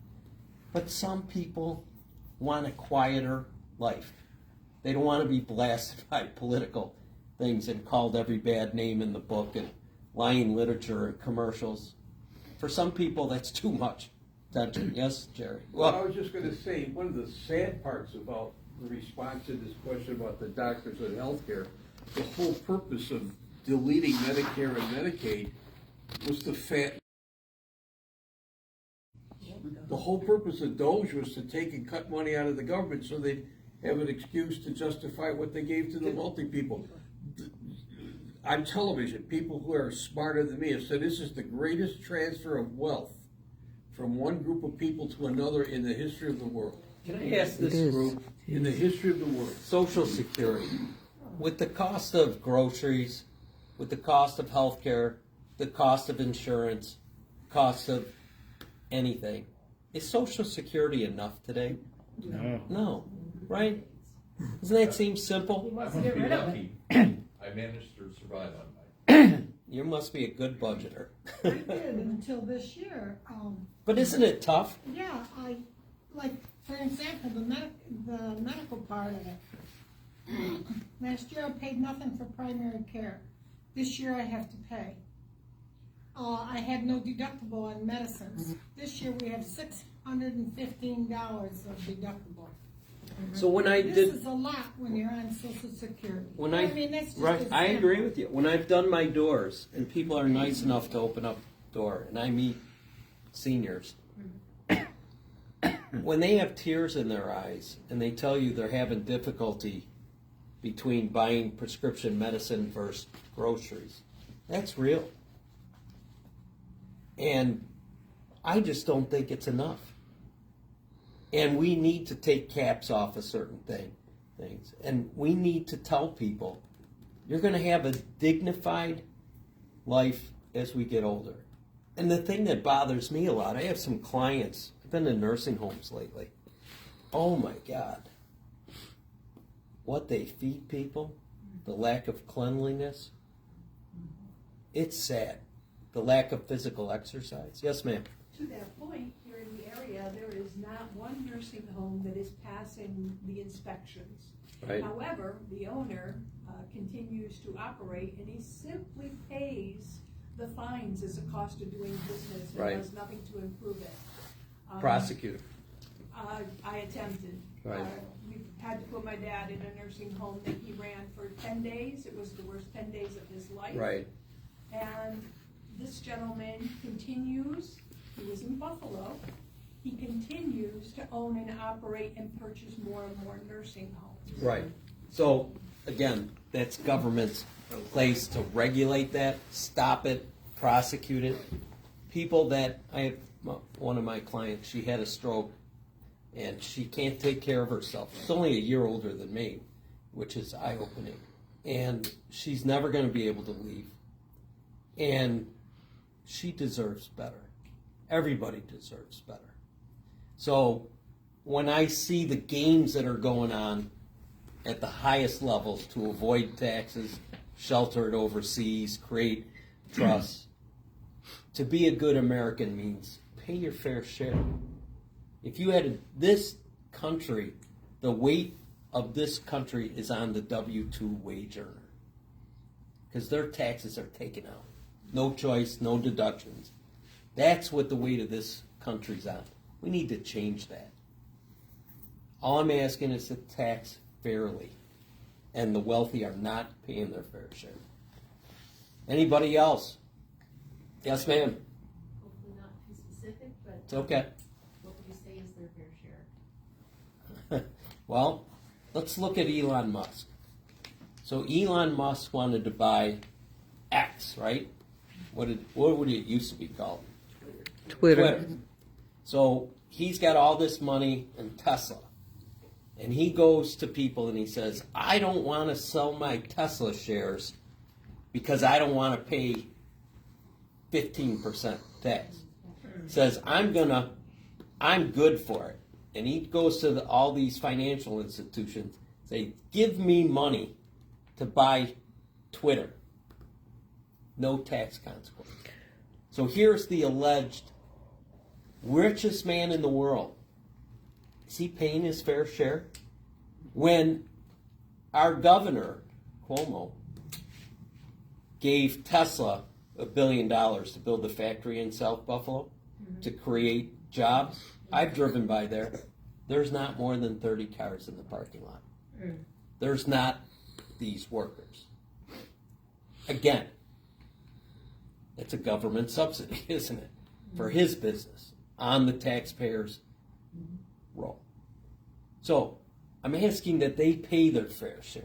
But some people want a quieter life. They don't want to be blasted by political things and called every bad name in the book and lying literature and commercials. For some people, that's too much attention. Yes, Jerry? Well, I was just going to say, one of the sad parts about the response to this question about the doctors and healthcare, the whole purpose of deleting Medicare and Medicaid was the whole purpose of Doge was to take and cut money out of the government so they'd have an excuse to justify what they gave to the wealthy people. On television, people who are smarter than me have said this is the greatest transfer of wealth from one group of people to another in the history of the world. Can I ask this group? In the history of the world. Social Security, with the cost of groceries, with the cost of health care, the cost of insurance, cost of anything, is Social Security enough today? No. No, right? Doesn't that seem simple? He wants I to must get be rid of it. lucky. I managed to survive on my. You must be a good budgeter. I did until this year. But isn't it tough? Yeah, for example, the medical part of it. Last year I paid nothing for primary care. This year I have to pay. I had no deductible on medicines. This year we have $615 of deductible. So when I This did, is a lot when you're on Social Security. when I, mean, that's just right, a I sample. agree with you. When I've done my doors and people are nice enough to open up the door and I meet seniors, when they have tears in their eyes and they tell you they're having difficulty between buying prescription medicine versus groceries, that's real. And I just don't think it's enough. And we need to take caps off of certain things. And we need to tell people, you're going to have a dignified life as we get older. And the thing that bothers me a lot, I have some clients, I've been in nursing homes lately. Oh my God. What they feed people, the lack of cleanliness, it's sad. The lack of physical exercise. Yes, ma'am. To that point, here in the area, there is not one nursing home that is passing the inspections. Right. However, the owner continues to operate, and he simply pays the fines as a cost of doing business and Right. does nothing to improve it. Prosecutor. I attempted. Right. We had to put my dad in a nursing home that he ran for 10 days. It was the worst 10 days of his life. Right. And this gentleman continues, he was in Buffalo, he continues to own and operate and purchase more and more nursing homes. Right. So, again, that's government's place to regulate that, stop it, prosecute it. People that, I have one of my clients, she had a stroke and she can't take care of herself. She's only a year older than me, which is eye-opening. And she's never going to be able to leave. And she deserves better. Everybody deserves better. So when I see the games that are going on at the highest levels to avoid taxes, shelter it overseas, create trust, to be a good American means pay your fair share. If you had this country, the weight of this country is on the W-2 wage earner. Because their taxes are taken out. No choice, no deductions. That's what the weight of this country's on. We need to change that. All I'm asking is to tax fairly. And the wealthy are not paying their fair share. Anybody else? Yes, ma'am. Hopefully not too specific, but. It's okay. What would you say is their fair share? Well, let's look at Elon Musk. So Elon Musk wanted to buy X, right? What would it used to be called? Twitter. So he's got all this money in Tesla. And he goes to people and he says, I don't want to sell my Tesla shares because I don't want to pay 15% tax. Says, I'm good for it. And he goes to all these financial institutions, say, give me money to buy Twitter. No tax consequence. So here's the alleged richest man in the world. Is he paying his fair share? When our governor, Cuomo, gave Tesla $1 billion to build a factory in South Buffalo to create jobs, I've driven by there. There's not more than 30 cars in the parking lot. There's not these workers. Again, it's a government subsidy, isn't it? For his business, on the taxpayers' roll. So, I'm asking that they pay their fair share.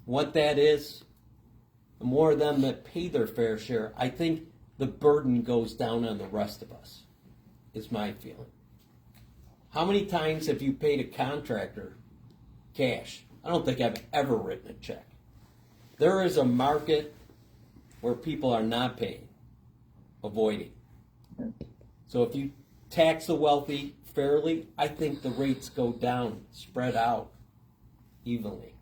What that is, the more of them that pay their fair share, I think the burden goes down on the rest of us, is my feeling. How many times have you paid a contractor cash? I don't think I've ever written a check. There is a market where people are not paying, avoiding. So if you tax the wealthy fairly, I think the rates go down, spread out evenly.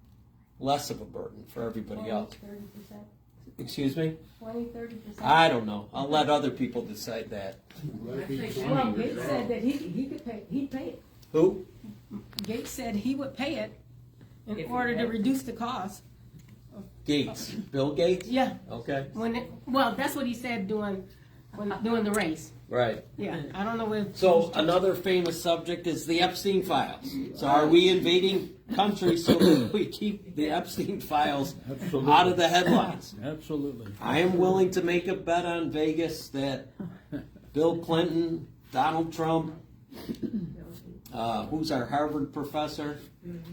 Less of a burden for everybody else. 30%? Excuse me? 20-30%? I don't know. I'll let other people decide that. Well, Gates said that he could pay, he'd pay it. Who? Gates said he would pay it If in he order to had- reduce the cost. Gates. Bill Gates? Yeah. Okay. Well, that's what he said during the race. Right. Yeah, I don't know where. So another famous subject is the Epstein files. So are we invading countries so that we keep the Epstein files out of the headlines? Absolutely. I am willing to make a bet on Vegas that Bill Clinton, Donald Trump, who's our Harvard professor,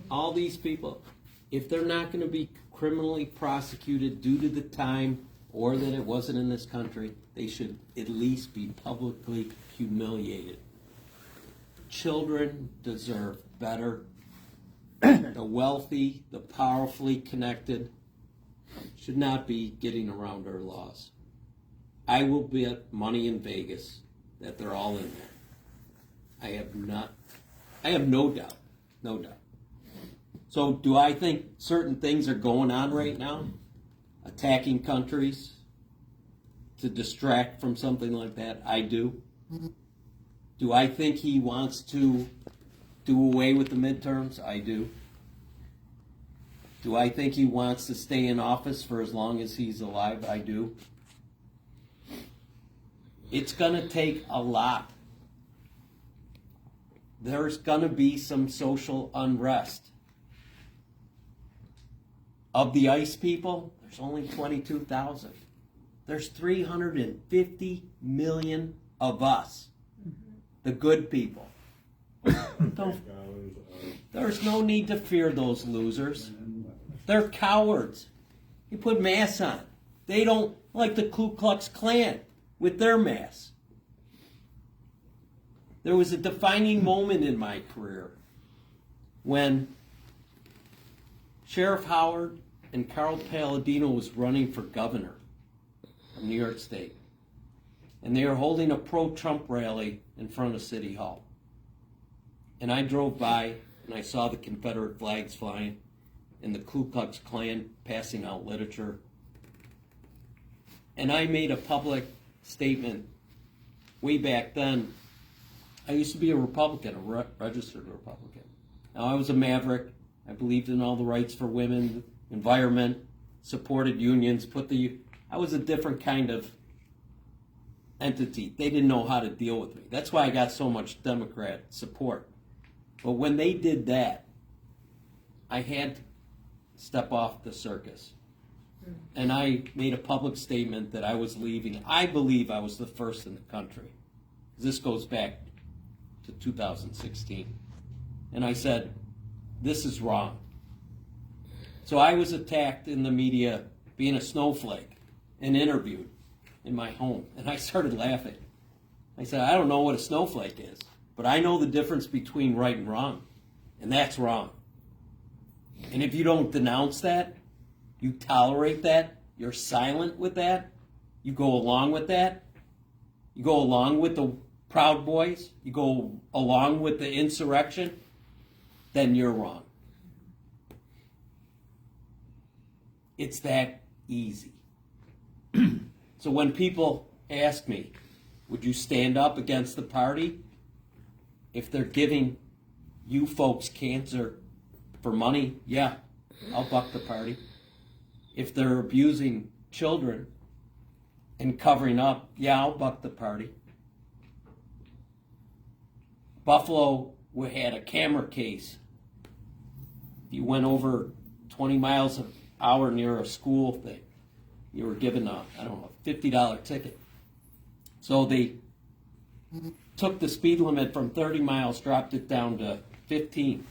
all these people, if they're not going to be criminally prosecuted due to the time or that it wasn't in this country, they should at least be publicly humiliated. Children deserve better. The wealthy, the powerfully connected should not be getting around our laws. I will bet money in Vegas that they're all in there. I have no doubt. No doubt. So do I think certain things are going on right now? Attacking countries to distract from something like that? I do. Do I think he wants to do away with the midterms? I do. Do I think he wants to stay in office for as long as he's alive? I do. It's going to take a lot. There's going to be some social unrest. Of the ICE people, there's only 22,000. There's 350 million of us, the good people. There's no need to fear those losers. They're cowards. You put masks on. They don't like the Ku Klux Klan with their masks. There was a defining moment in my career when Sheriff Howard and Carl Palladino was running for governor of New York State. And they were holding a pro-Trump rally in front of City Hall. And I drove by and I saw the Confederate flags flying and the Ku Klux Klan passing out literature. And I made a public statement way back then. I used to be a Republican, a registered Republican. Now I was a maverick. I believed in all the rights for women, environment, supported unions, I was a different kind of entity. They didn't know how to deal with me. That's why I got so much Democrat support. But when they did that, I had to step off the circus. And I made a public statement that I was leaving. I believe I was the first in the country. This goes back to 2016. And I said, this is wrong. So I was attacked in the media being a snowflake and interviewed in my home. And I started laughing. I said, I don't know what a snowflake is, but I know the difference between right and wrong. And that's wrong. And if you don't denounce that, you tolerate that, you're silent with that, you go along with that, you go along with the Proud Boys, you go along with the insurrection, then you're wrong. It's that easy. So when people ask me, would you stand up against the party if they're giving you folks cancer for money? Yeah, I'll buck the party. If they're abusing children and covering up, yeah, I'll buck the party. Buffalo had a camera case. If you went over 20 miles an hour near a school thing, you were given a $50 ticket. So they took the speed limit from 30 miles, dropped it down to 15.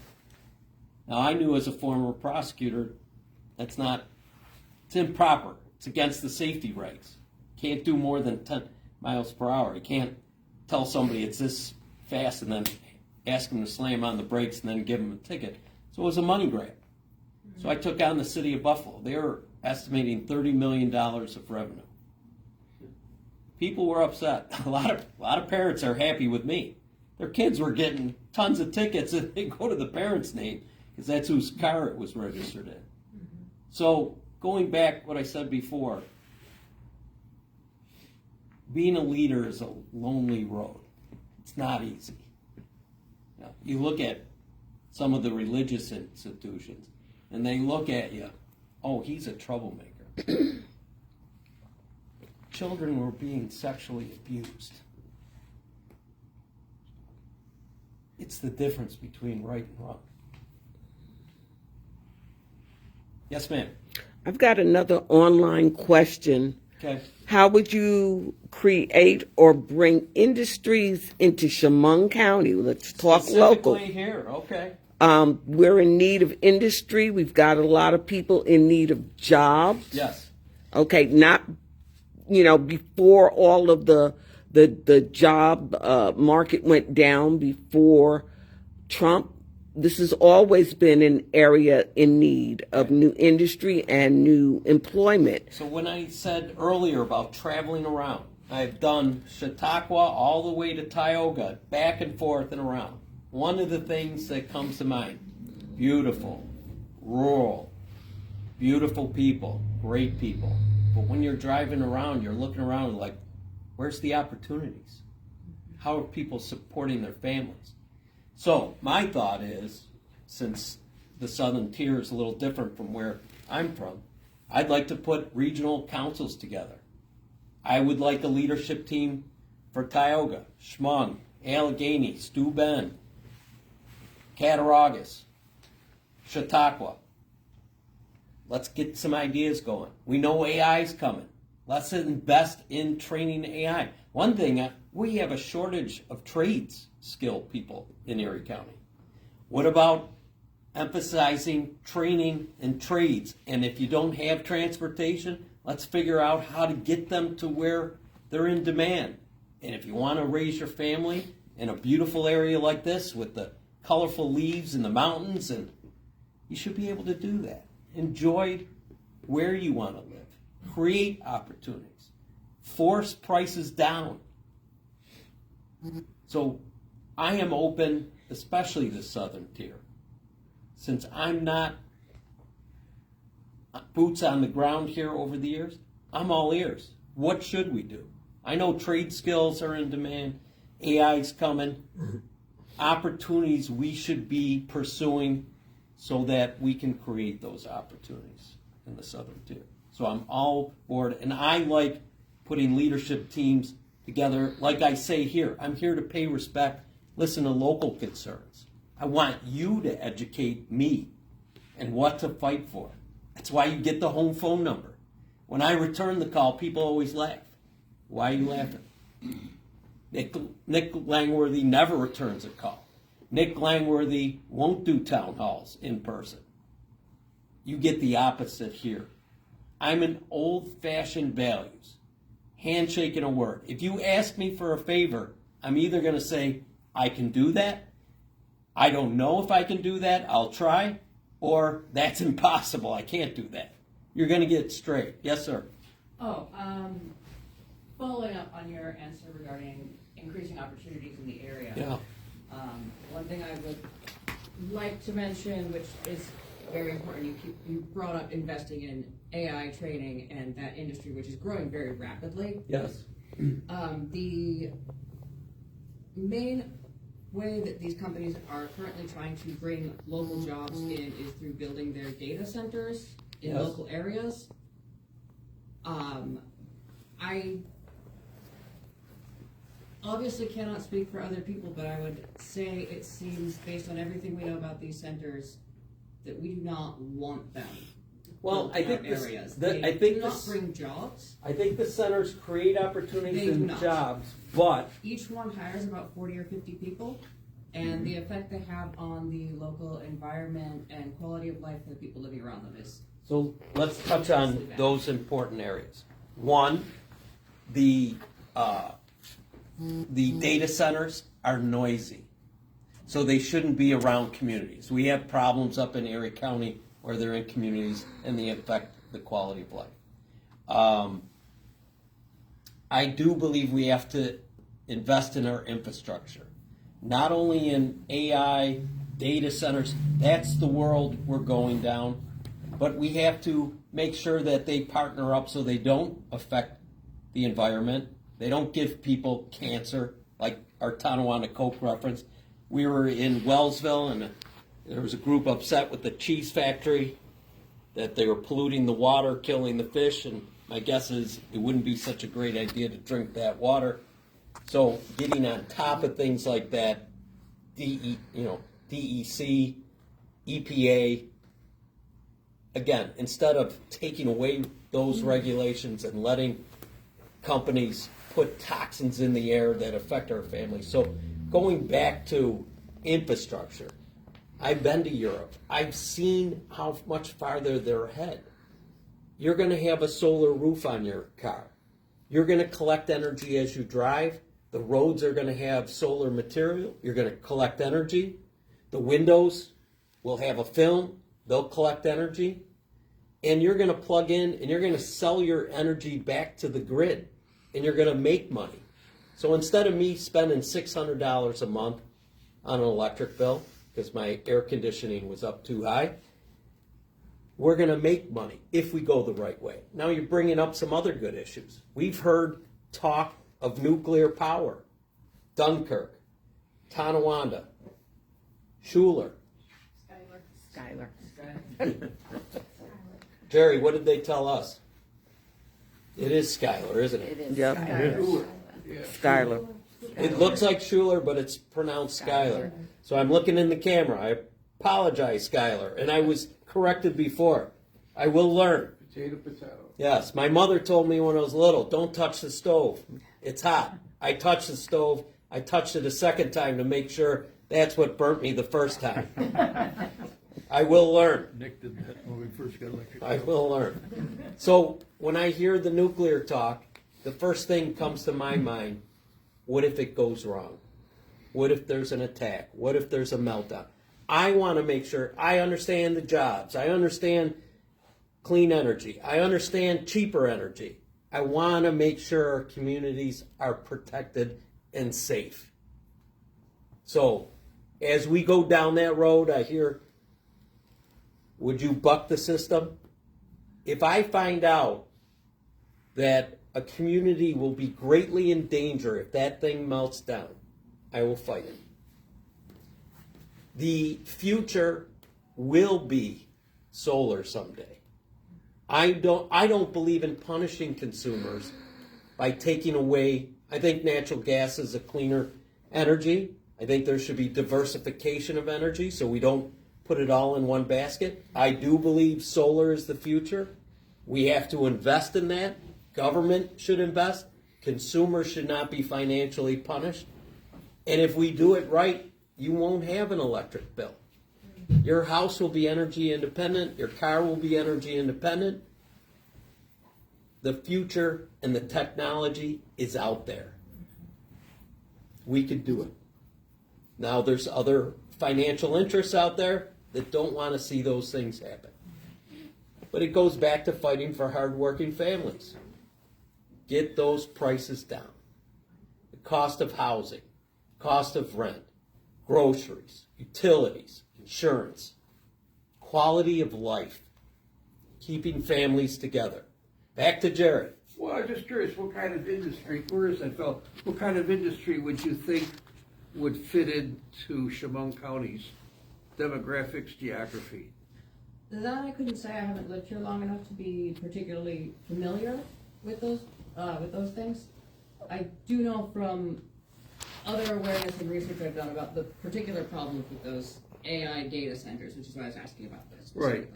Now I knew as a former prosecutor, it's improper. It's against the safety regs. Can't do more than 10 miles per hour. You can't tell somebody it's this fast and then ask them to slam on the brakes and then give them a ticket. So it was a money grab. So I took on the city of Buffalo. They were estimating $30 million of revenue. People were upset. A lot of parents are happy with me. Their kids were getting tons of tickets and they go to the parents' name because that's whose car it was registered in. So going back what I said before, being a leader is a lonely road. It's not easy. You look at some of the religious institutions and they look at you, oh, he's a troublemaker. Children were being sexually abused. It's the difference between right and wrong. Yes, ma'am. I've got another online question. Okay. How would you create or bring industries into Chemung County? Let's talk local. Specifically here, okay. We're in need of industry. We've got a lot of people in need of jobs. Yes. Okay, not, before all of the job market went down before Trump. This has always been an area in need of new industry and new employment. So when I said earlier about traveling around, I've done Chautauqua all the way to Tioga, back and forth and around. One of the things that comes to mind, beautiful, rural, beautiful people, great people. But when you're driving around, you're looking around like, where's the opportunities? How are people supporting their families? So my thought is, since the Southern Tier is a little different from where I'm from, I'd like to put regional councils together. I would like a leadership team for Tioga, Chemung, Allegheny, Steuben, Cattaraugus, Chautauqua. Let's get some ideas going. We know AI is coming. Let's invest in training AI. One thing, we have a shortage of trades skilled people in Erie County. What about emphasizing training and trades? And if you don't have transportation, let's figure out how to get them to where they're in demand. And if you want to raise your family in a beautiful area like this with the colorful leaves and the mountains, and you should be able to do that. Enjoy where you want to live. Create opportunities. Force prices down. So I am open, especially the Southern Tier. Since I'm not boots on the ground here over the years, I'm all ears. What should we do? I know trade skills are in demand. AI's coming. Opportunities we should be pursuing so that we can create those opportunities in the Southern Tier. So I'm all board, and I like putting leadership teams together. Like I say here, I'm here to pay respect, listen to local concerns. I want you to educate me and what to fight for. That's why you get the home phone number. When I return the call, people always laugh. Why are you laughing? Nick Langworthy never returns a call. Nick Langworthy won't do town halls in person. You get the opposite here. I'm an old-fashioned values. Handshake and a word. If you ask me for a favor, I'm either going to say, I can do that, I don't know if I can do that, I'll try, or that's impossible, I can't do that. You're going to get straight. Yes, sir. Following up on your answer regarding increasing opportunities in the area. Yeah. One thing I would like to mention, which is very important, you brought up investing in AI training and that industry, which is growing very rapidly. Yes. The main way that these companies are currently trying to bring local jobs in is through building their data centers in Yes. local areas. I obviously cannot speak for other people, but I would say it seems, based on everything we know about these centers, that we do not want them. Well, built I in think our this, areas. the, They I think do not this, bring jobs. I think the centers create opportunities They do and not. jobs, but Each one hires about 40 or 50 people, and the effect they have on the local environment and quality of life for the people living around them is. so let's touch on those important areas. One, the data centers are noisy, so they shouldn't be around communities. We have problems up in Erie County where they're in communities and they affect the quality of life. I do believe we have to invest in our infrastructure, not only in AI, data centers. That's the world we're going down, but we have to make sure that they partner up so they don't affect the environment. They don't give people cancer, like our Tonawanda Coke reference. We were in Wellsville, and there was a group upset with the cheese factory that they were polluting the water, killing the fish, and my guess is it wouldn't be such a great idea to drink that water. So getting on top of things like that DEC, EPA. Again, instead of taking away those regulations and letting companies put toxins in the air that affect our families. So going back to infrastructure, I've been to Europe. I've seen how much farther they're ahead. You're going to have a solar roof on your car. You're going to collect energy as you drive. The roads are going to have solar material. You're going to collect energy. The windows will have a film. They'll collect energy. And you're going to plug in and you're going to sell your energy back to the grid. And you're going to make money. So instead of me spending $600 a month on an electric bill, because my air conditioning was up too high, we're going to make money if we go the right way. Now you're bringing up some other good issues. We've heard talk of nuclear power. Dunkirk, Tonawanda, Schuler. Skylar. Jerry, what did they tell us? It is Skylar, isn't it? It is Yep. Skylar. Skylar. It looks like Schuler, but it's pronounced Skylar. So I'm looking in the camera. I apologize, Skylar. And I was corrected before. I will learn. Potato. Yes, my mother told me when I was little, don't touch the stove. It's hot. I touched the stove. I touched it a second time to make sure that's what burnt me the first time. I will learn. Nick did that when we first got electric. I will learn. So when I hear the nuclear talk, the first thing comes to my mind, what if it goes wrong? What if there's an attack? What if there's a meltdown? I want to make sure I understand the jobs. I understand clean energy. I understand cheaper energy. I want to make sure our communities are protected and safe. So as we go down that road, I hear, would you buck the system? If I find out that a community will be greatly in danger if that thing melts down, I will fight it. The future will be solar someday. I don't believe in punishing consumers by taking away. I think natural gas is a cleaner energy. I think there should be diversification of energy so we don't put it all in one basket. I do believe solar is the future. We have to invest in that. Government should invest. Consumers should not be financially punished. And if we do it right, you won't have an electric bill. Your house will be energy independent. Your car will be energy independent. The future and the technology is out there. We could do it. Now there's other financial interests out there that don't want to see those things happen. But it goes back to fighting for hardworking families. Get those prices down. The cost of housing, cost of rent, groceries, utilities, insurance, quality of life, keeping families together. Back to Jared. Well, I'm just curious, what kind of industry, where is that fellow? What kind of industry would you think would fit into Chemung County's demographics, geography? That I couldn't say. I haven't lived here long enough to be particularly familiar with those things. I do know from other awareness and research I've done about the particular problems with those AI data centers, which is why I was asking about this. Right.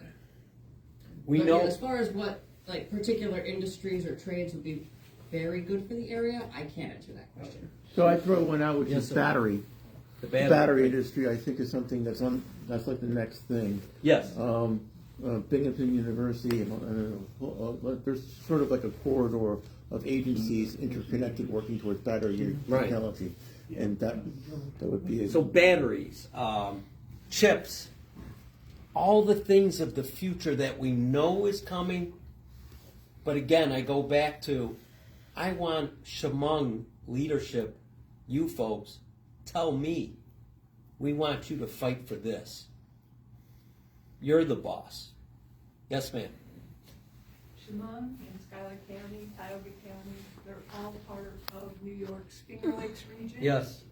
But yeah, as far as what like particular industries or trades would be very good for the area, I can't answer that question. So I throw one out, which is sir. battery. The Battery industry, I think, is something that's like the next thing. Yes. Binghamton University, there's sort of like a corridor of agencies interconnected working towards battery Right. technology, and that would be So batteries, chips, all the things of the future that we know is coming. But again, I go back to, I want Chemung leadership, you folks, tell me, we want you to fight for this. You're the boss. Yes, ma'am. Chemung and Schuyler County, Tioga County, they're all part of New York's Finger Lakes region. Yes.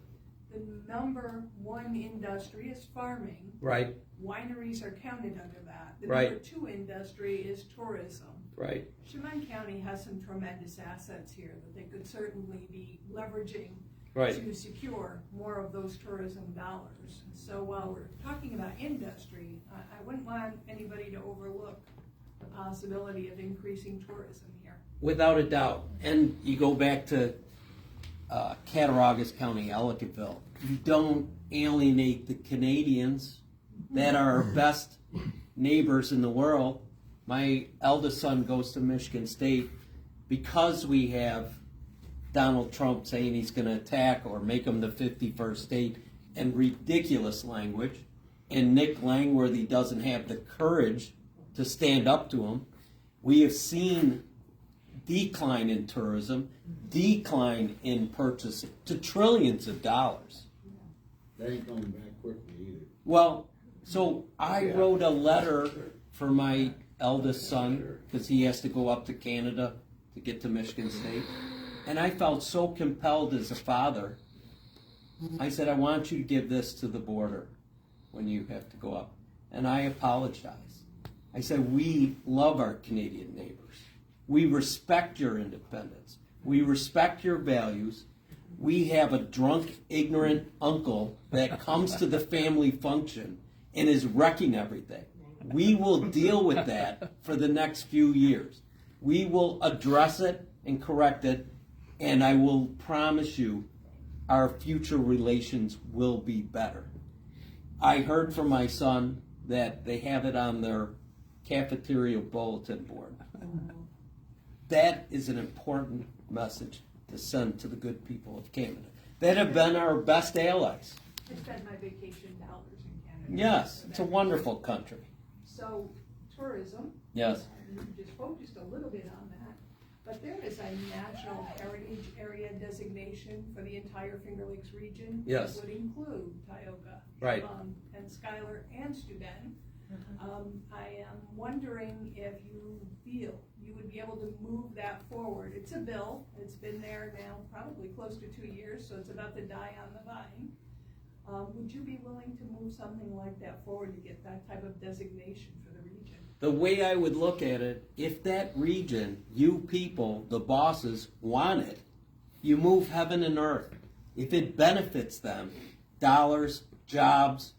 The number one industry is farming. Right. Wineries are counted under that. The Right. number two industry is tourism. Right. Chemung County has some tremendous assets here that they could certainly be leveraging Right. to secure more of those tourism dollars. So while we're talking about industry, I wouldn't want anybody to overlook the possibility of increasing tourism here. Without a doubt. And you go back to Cattaraugus County, Ellicottville. You don't alienate the Canadians that are our best neighbors in the world. My eldest son goes to Michigan State because we have Donald Trump saying he's going to attack or make him the 51st state and ridiculous language. And Nick Langworthy doesn't have the courage to stand up to him. We have seen decline in tourism, decline in purchasing to trillions of dollars. That ain't coming back quickly either. Well, so I wrote a letter for my eldest son because he has to go up to Canada to get to Michigan State. And I felt so compelled as a father. I said, I want you to give this to the border when you have to go up. And I apologize. I said, we love our Canadian neighbors. We respect your independence. We respect your values. We have a drunk, ignorant uncle that comes to the family function and is wrecking everything. We will deal with that for the next few years. We will address it and correct it, and I will promise you our future relations will be better. I heard from my son that they have it on their cafeteria bulletin board. That is an important message to send to the good people of Canada that have been our best allies. I spend my vacation dollars in Canada. Yes, it's a wonderful country. So tourism. Yes. You just focused a little bit on that, but there is a national heritage area designation for the entire Finger Lakes region. Yes. That would include Tioga, Right. and Schuyler and Steuben. I am wondering if you feel you would be able to move that forward. It's a bill. It's been there now probably close to 2 years, so it's about to die on the vine. Would you be willing to move something like that forward to get that type of designation for the region? The way I would look at it, if that region, you people, the bosses, want it, you move heaven and earth. If it benefits them, dollars, jobs,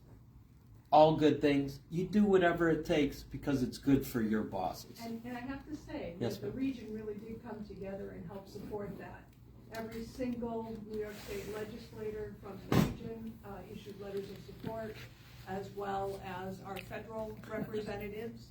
all good things, you do whatever it takes because it's good for your bosses. And I have to say Yes, that the ma'am. region really did come together and help support that. Every single New York State legislator from the region issued letters of support, as well as our federal representatives.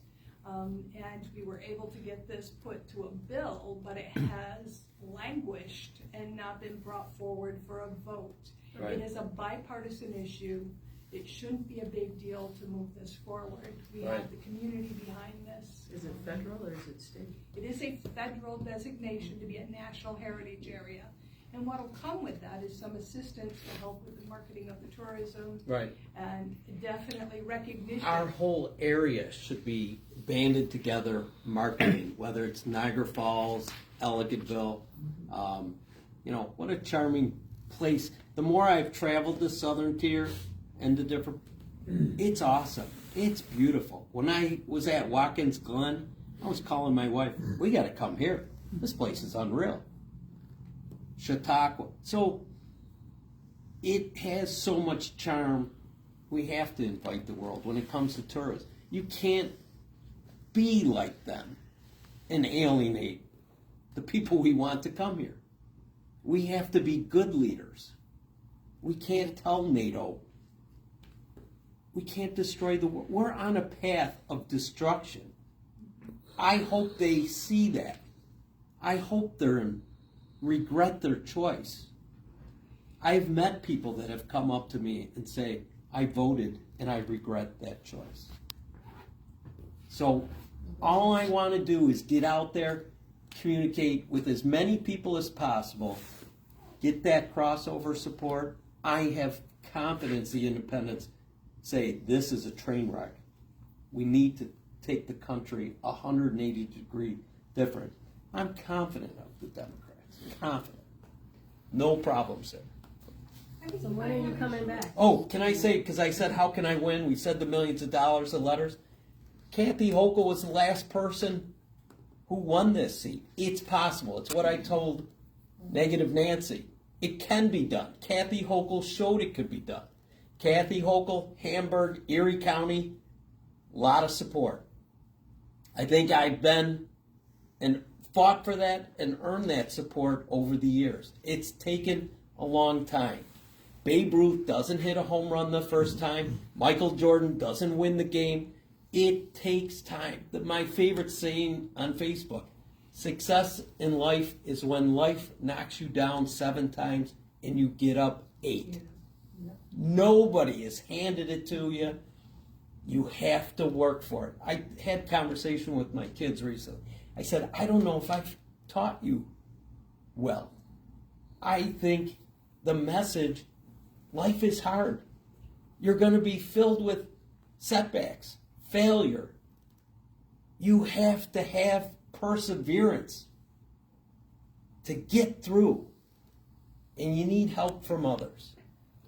And we were able to get this put to a bill, but it has languished and not been brought forward for a vote. Right. It is a bipartisan issue. It shouldn't be a big deal to move this forward. We Right. have the community behind this. Is it federal or is it state? It is a federal designation to be a national heritage area. And what'll come with that is some assistance to help with the marketing of the tourism. Right. And definitely recognition. Our whole area should be banded together marketing, whether it's Niagara Falls, Ellicottville. What a charming place. The more I've traveled the southern tier and the different, it's awesome. It's beautiful. When I was at Watkins Glen, I was calling my wife, we got to come here. This place is unreal. Chautauqua. So it has so much charm. We have to invite the world when it comes to tourists. You can't be like them and alienate the people we want to come here. We have to be good leaders. We can't tell NATO. We can't destroy the world. We're on a path of destruction. I hope they see that. I hope they're regret their choice. I've met people that have come up to me and say, I voted and I regret that choice. So all I want to do is get out there, communicate with as many people as possible, get that crossover support. I have confidence the independents say this is a train wreck. We need to take the country 180 degree different. I'm confident of the Democrats. Confident. No problems there. So when are you coming back? Oh, can I say, because I said, how can I win? We said the millions of dollars of letters. Kathy Hochul was the last person who won this seat. It's possible. It's what I told Negative Nancy. It can be done. Kathy Hochul showed it could be done. Kathy Hochul, Hamburg, Erie County, a lot of support. I think I've been and fought for that and earned that support over the years. It's taken a long time. Babe Ruth doesn't hit a home run the first time. Michael Jordan doesn't win the game. It takes time. My favorite saying on Facebook, success in life is when life knocks you down 7 times and you get up 8. Nobody has handed it to you. You have to work for it. I had a conversation with my kids recently. I said, I don't know if I've taught you well. I think the message, life is hard. You're going to be filled with setbacks, failure. You have to have perseverance to get through, and you need help from others.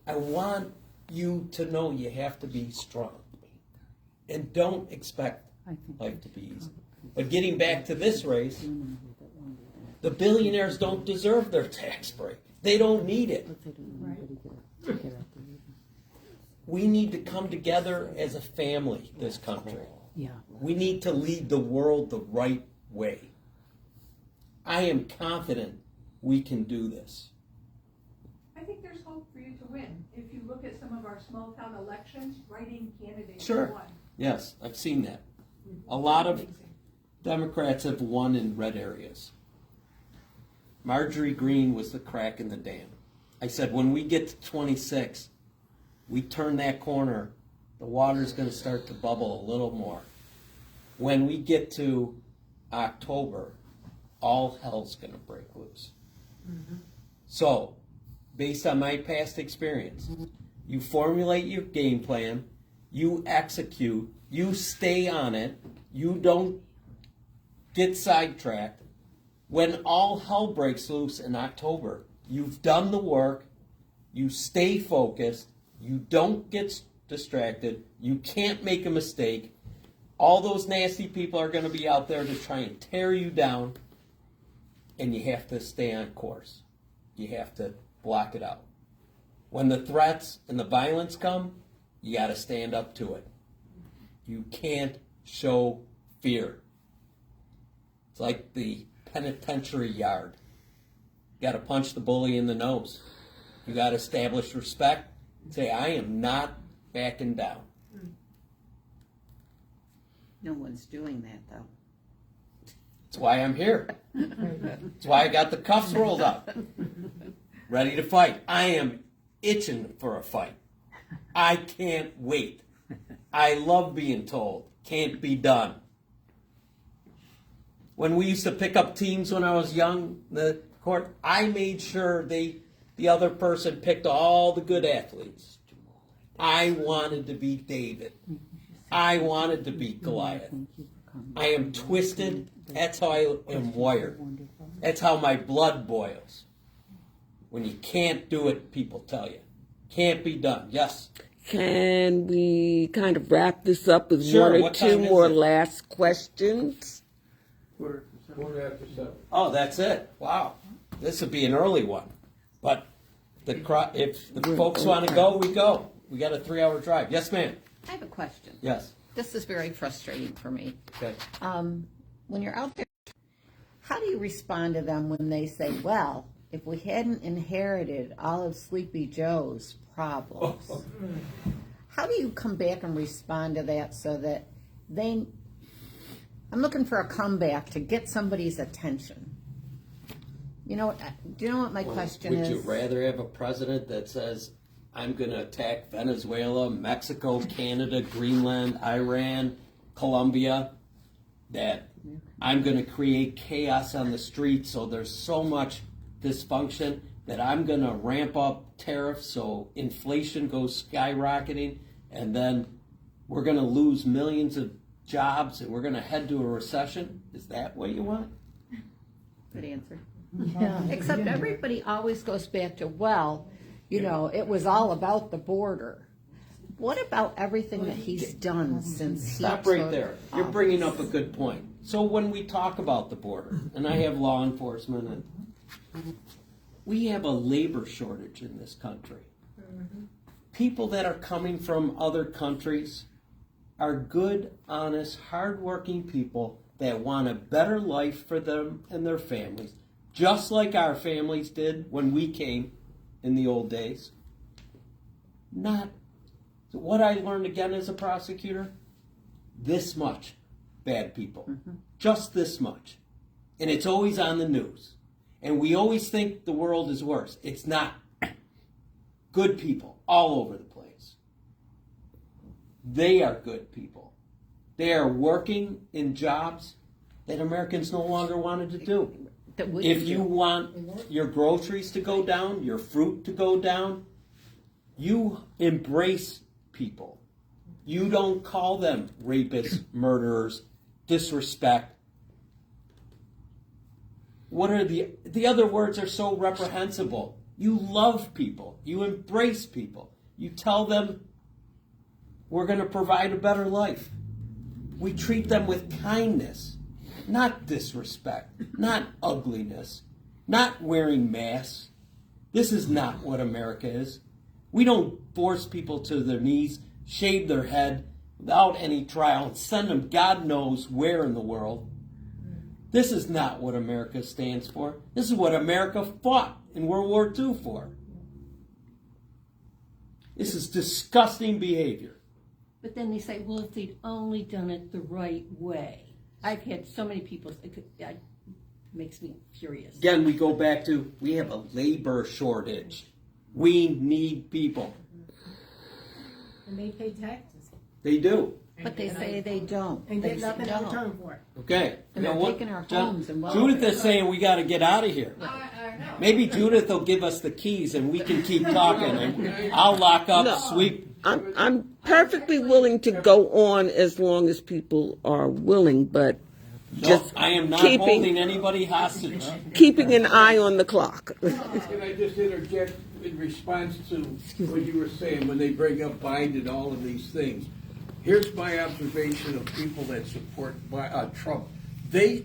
I want you to know you have to be strong, and don't expect life to be easy. But getting back to this race, the billionaires don't deserve their tax break. They don't need it. We need to come together as a family, this country. We need to lead the world the right way. I am confident we can do this. I think there's hope for you to win. If you look at some of our small town elections, writing candidates Sure. won. Yes, I've seen that. A lot of Democrats have won in red areas. Marjorie Greene was the crack in the dam. I said, when we get to 26, we turn that corner, the water's going to start to bubble a little more. When we get to October, all hell's going to break loose. So, based on my past experience, you formulate your game plan, you execute, you stay on it, you don't get sidetracked. When all hell breaks loose in October, you've done the work, you stay focused, you don't get distracted, you can't make a mistake. All those nasty people are going to be out there to try and tear you down, and you have to stay on course. You have to block it out. When the threats and the violence come, you got to stand up to it. You can't show fear. It's like the penitentiary yard. You got to punch the bully in the nose. You got to establish respect. Say, I am not backing down. No one's doing that, though. That's why I'm here. That's why I got the cuffs rolled up. Ready to fight. I am itching for a fight. I can't wait. I love being told, can't be done. When we used to pick up teams when I was young, the court, I made sure the other person picked all the good athletes. I wanted to beat David. I wanted to beat Goliath. I am twisted. That's how I am wired. That's how my blood boils. When you can't do it, people tell you. Can't be done. Yes? Can we kind of wrap this up with Sure. one or What two time is more it? last questions? Quarter after 7. Oh, that's it. Wow. This would be an early one. But if the folks want to go, we go. We got a 3-hour drive. Yes, ma'am. I have a question. Yes. This is very frustrating for me. Okay. When you're out there, how do you respond to them when they say, well, if we hadn't inherited all of Sleepy Joe's problems, how do you come back and respond to that so that I'm looking for a comeback to get somebody's attention. You know, do you know what my question is? Would you rather have a president that says, I'm going to attack Venezuela, Mexico, Canada, Greenland, Iran, Colombia, that I'm going to create chaos on the streets so there's so much dysfunction that I'm going to ramp up tariffs so inflation goes skyrocketing, and then we're going to lose millions of jobs and we're going to head to a recession? Is that what you want? Good answer. Yeah. Except everybody always goes back to, well, you know, it was all about the border. What about everything that he's done since he Stop right there. You're bringing up a good point. So when we talk about the border, and I have law enforcement, and We have a labor shortage in this country. People that are coming from other countries are good, honest, hardworking people that want a better life for them and their families, just like our families did when we came in the old days. Not what I learned again as a prosecutor, this much bad people, just this much. And it's always on the news. And we always think the world is worse. It's not. Good people all over the place. They are good people. They are working in jobs that Americans no longer wanted to do. If you want your groceries to go down, your fruit to go down, you embrace people. You don't call them rapists, murderers, disrespect. What are the other words are so reprehensible. You love people. You embrace people. You tell them we're going to provide a better life. We treat them with kindness, not disrespect, not ugliness, not wearing masks. This is not what America is. We don't force people to their knees, shave their head without any trial, and send them God knows where in the world. This is not what America stands for. This is what America fought in World War II for. This is disgusting behavior. But then they say, well, if they'd only done it the right way. I've had so many people, it makes me furious. Again, we go back to, we have a labor shortage. We need people. And they pay taxes. They do. But they say they don't. And They get nothing in don't. return for it. Okay. And You know they're what? taking our John- homes and welfare. Judith is saying we got to get out of here. Maybe Judith will give us the keys and we can keep talking. And I'll lock up, No. sweep. I'm perfectly willing to go on as long as people are willing, but No, just I am not holding keeping anybody hostage. keeping an eye on the clock. Can I just interject in response to what you were saying when they bring up Biden and all of these things? Here's my observation of people that support Trump. They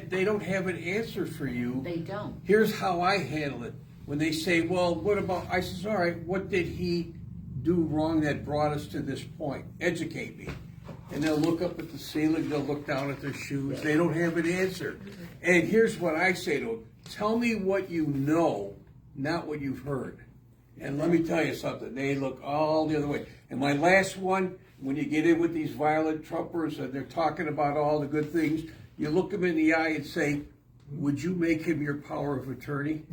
don't have an answer for you. They don't. Here's how I handle it. When they say, well, what about, I says, all right, what did he do wrong that brought us to this point? Educate me. And they'll look up at the ceiling, they'll look down at their shoes. They don't have an answer. And here's what I say to them. Tell me what you know, not what you've heard. And let me tell you something. They look all the other way. And my last one, when you get in with these violent Trumpers and they're talking about all the good things, you look them in the eye and say, would you make him your power of attorney?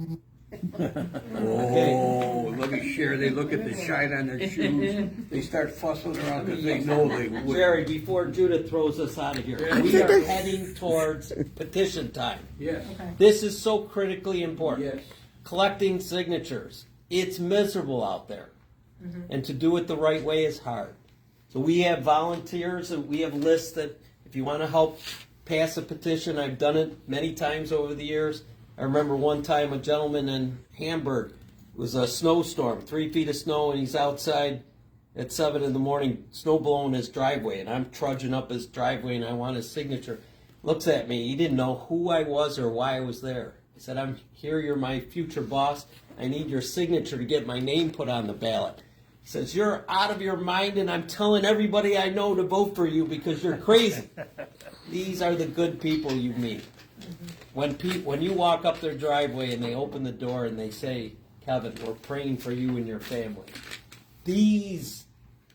Oh, let me share. They look at the shine on their shoes. They start fussing around because they know they would. Jerry, before Judith throws us out of here, we are heading towards petition time. Yes. This is so critically important. Yes. Collecting signatures. It's miserable out there. And to do it the right way is hard. So we have volunteers and we have lists that if you want to help pass a petition, I've done it many times over the years. I remember one time a gentleman in Hamburg, it was a snowstorm, 3 feet of snow, and he's outside at 7 in the morning, snow blowing his driveway, and I'm trudging up his driveway and I want his signature. Looks at me, he didn't know who I was or why I was there. He said, I'm here, you're my future boss, I need your signature to get my name put on the ballot. He says, you're out of your mind and I'm telling everybody I know to vote for you because you're crazy. These are the good people you meet. When you walk up their driveway and they open the door and they say, Kevin, we're praying for you and your family. This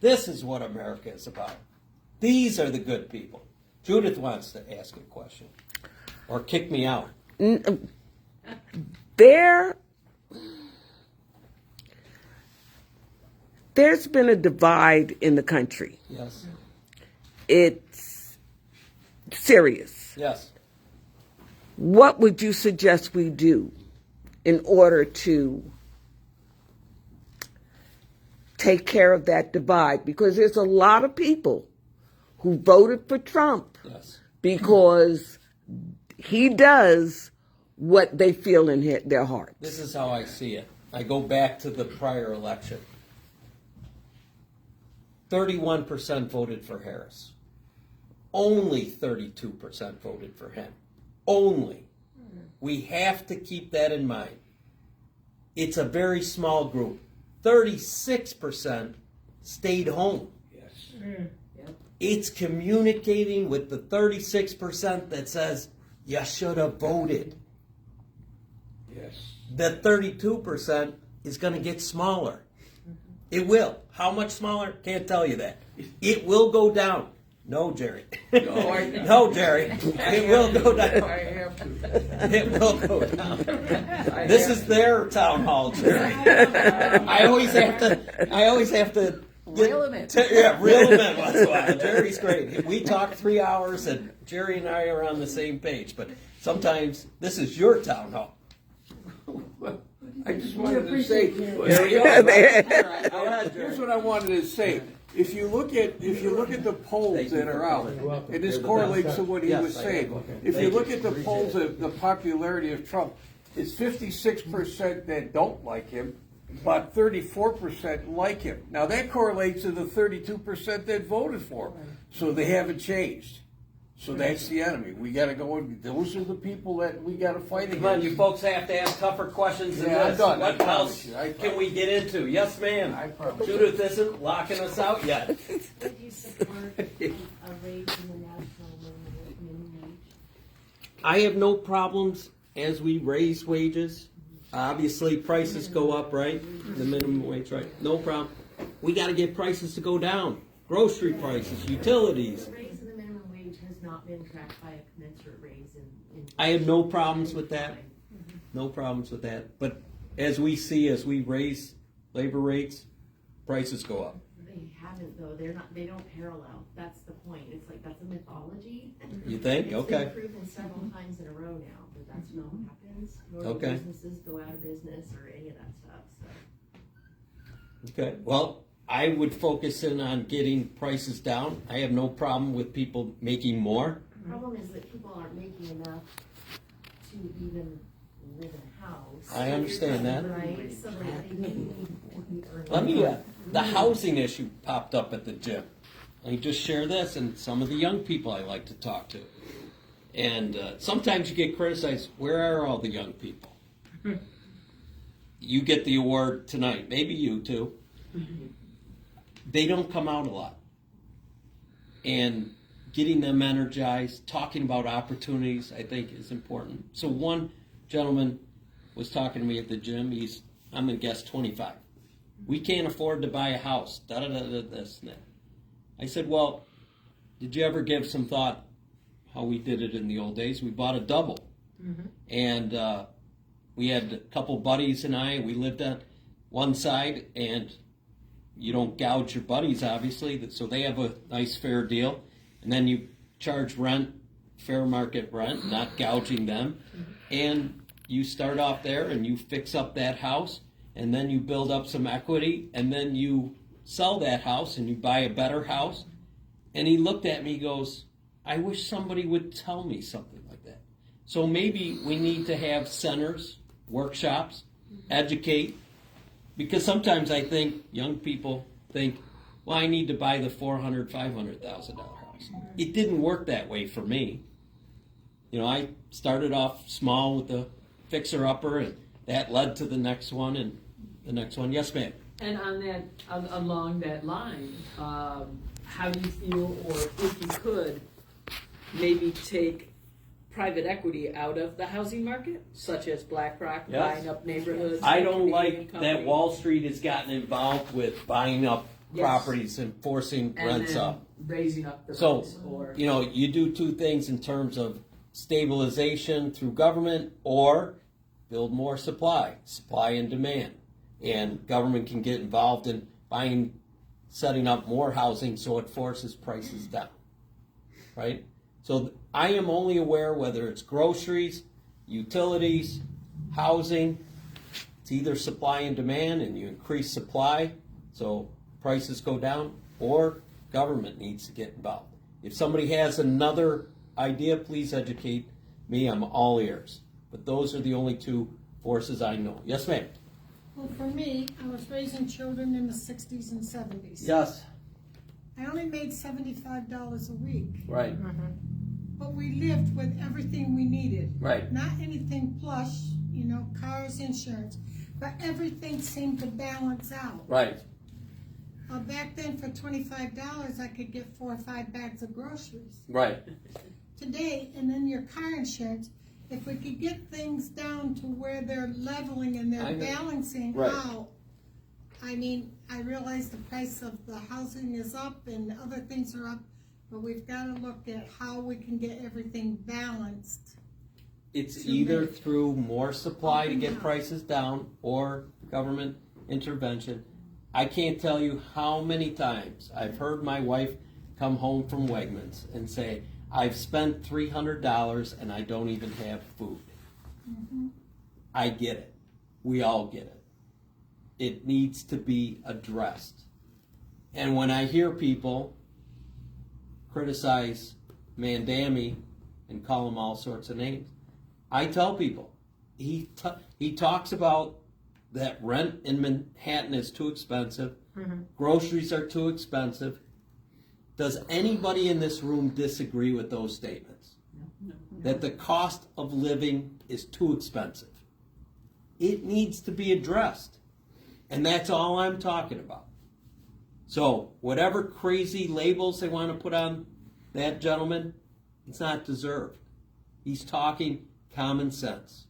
is what America is about. These are the good people. Judith wants to ask a question or kick me out. There's been a divide in the country. Yes. It's serious. Yes. What would you suggest we do in order to take care of that divide? Because there's a lot of people who voted for Trump because he does what they feel in their heart. This is how I see it. I go back to the prior election. 31% voted for Harris. Only 32% voted for him. Only. We have to keep that in mind. it's a very small group. 36% stayed home. Yes. It's communicating with the 36% that says, you should have voted. Yes. The 32% is going to get smaller. It will. How much smaller? Can't tell you that. It will go down. No, Jerry. No, Jerry. It will go down. I have to. It will go down. This is their town hall, Jerry. I always have to Reel him in. Reel him in once in a while. Jerry's great. We talk 3 hours, and Jerry and I are on the same page. But sometimes this is your town hall. I just wanted to say, here's what I wanted to say. If you look at the polls that are out, and this correlates to what he was saying. If you look at the polls of the popularity of Trump, it's 56% that don't like him, but 34% like him. Now that correlates to the 32% that voted for him. So they haven't changed. So that's the enemy. We got to go and those are the people that we got to fight against. Come on, you folks have to ask tougher questions than Yeah, this. I'm done. What I else promise you. can we get into? Yes, ma'am. I promise. Judith isn't locking us out yet. Would you support a raise in the national minimum wage? I have no problems as we raise wages. Obviously, prices go up, right? The minimum wage, right? No problem. We got to get prices to go down. Grocery prices, utilities. The raise in the minimum wage has not been tracked by a commensurate raise in I have no problems with that. No problems with that. But as we raise labor rates, prices go up. They haven't though. They don't parallel. That's the point. It's like that's a mythology. You think? It's Okay. been proven several times in a row now that that's not what happens. Nor do Okay. businesses go out of business or any of that stuff. So Okay. Well, I would focus in on getting prices down. I have no problem with people making more. the problem is that people aren't making enough to even live in a house. I understand that. Right? So they need to be earning. Let me, the housing issue popped up at the gym. Let me just share this and some of the young people I like to talk to. And sometimes you get criticized, where are all the young people? You get the award tonight, maybe you too. They don't come out a lot. And getting them energized, talking about opportunities, I think is important. So one gentleman was talking to me at the gym. I'm going to guess 25. We can't afford to buy a house, this and that. I said, well, did you ever give some thought how we did it in the old days? We bought a double. And we had a couple buddies and we lived on one side, and you don't gouge your buddies, obviously, so they have a nice fair deal. And then you charge rent, fair market rent, not gouging them. And you start off there and you fix up that house, and then you build up some equity, and then you sell that house and you buy a better house. And he looked at me, he goes, I wish somebody would tell me something like that. So maybe we need to have centers, workshops, educate, because sometimes I think young people think, well, I need to buy the $400,000, $500,000 house. It didn't work that way for me. You know, I started off small with the fixer-upper, and that led to the next one and the next one. Yes, ma'am. And along that line, how do you feel, or if you could, maybe take private equity out of the housing market, such as BlackRock buying up neighborhoods? I don't like that Wall Street has gotten involved with buying up properties and forcing rents up. Raising up the So, rents, or you know, you do two things in terms of stabilization through government, or build more supply and demand. And government can get involved in setting up more housing so it forces prices down, right? So I am only aware whether it's groceries, utilities, housing, it's either supply and demand, and you increase supply so prices go down, or government needs to get involved. If somebody has another idea, please educate me. I'm all ears. But those are the only two forces I know. Yes, ma'am. Well, for me, I was raising children in the 60s and 70s. Yes. I only made $75 a week. Right. But we lived with everything we needed. Right. Not anything plush, you know, cars, insurance. but everything seemed to balance out. Right. Back then, for $25, I could get 4 or 5 bags of groceries. Right. Today, and then your car insurance, if we could get things down to where they're leveling and they're balancing Right. out. I mean, I realize the price of the housing is up and other things are up, but we've got to look at how we can get everything balanced. It's either through more supply to get prices down or government intervention. I can't tell you how many times I've heard my wife come home from Wegmans and say, I've spent $300 and I don't even have food. Mm-hmm. I get it. We all get it. It needs to be addressed. And when I hear people criticize Mandami and call him all sorts of names, I tell people, he talks about that rent in Manhattan is too expensive, groceries are too expensive. Does anybody in this room disagree with those statements? No. That the cost of living is too expensive. It needs to be addressed. And that's all I'm talking about. So whatever crazy labels they want to put on that gentleman, it's not deserved. He's talking common sense.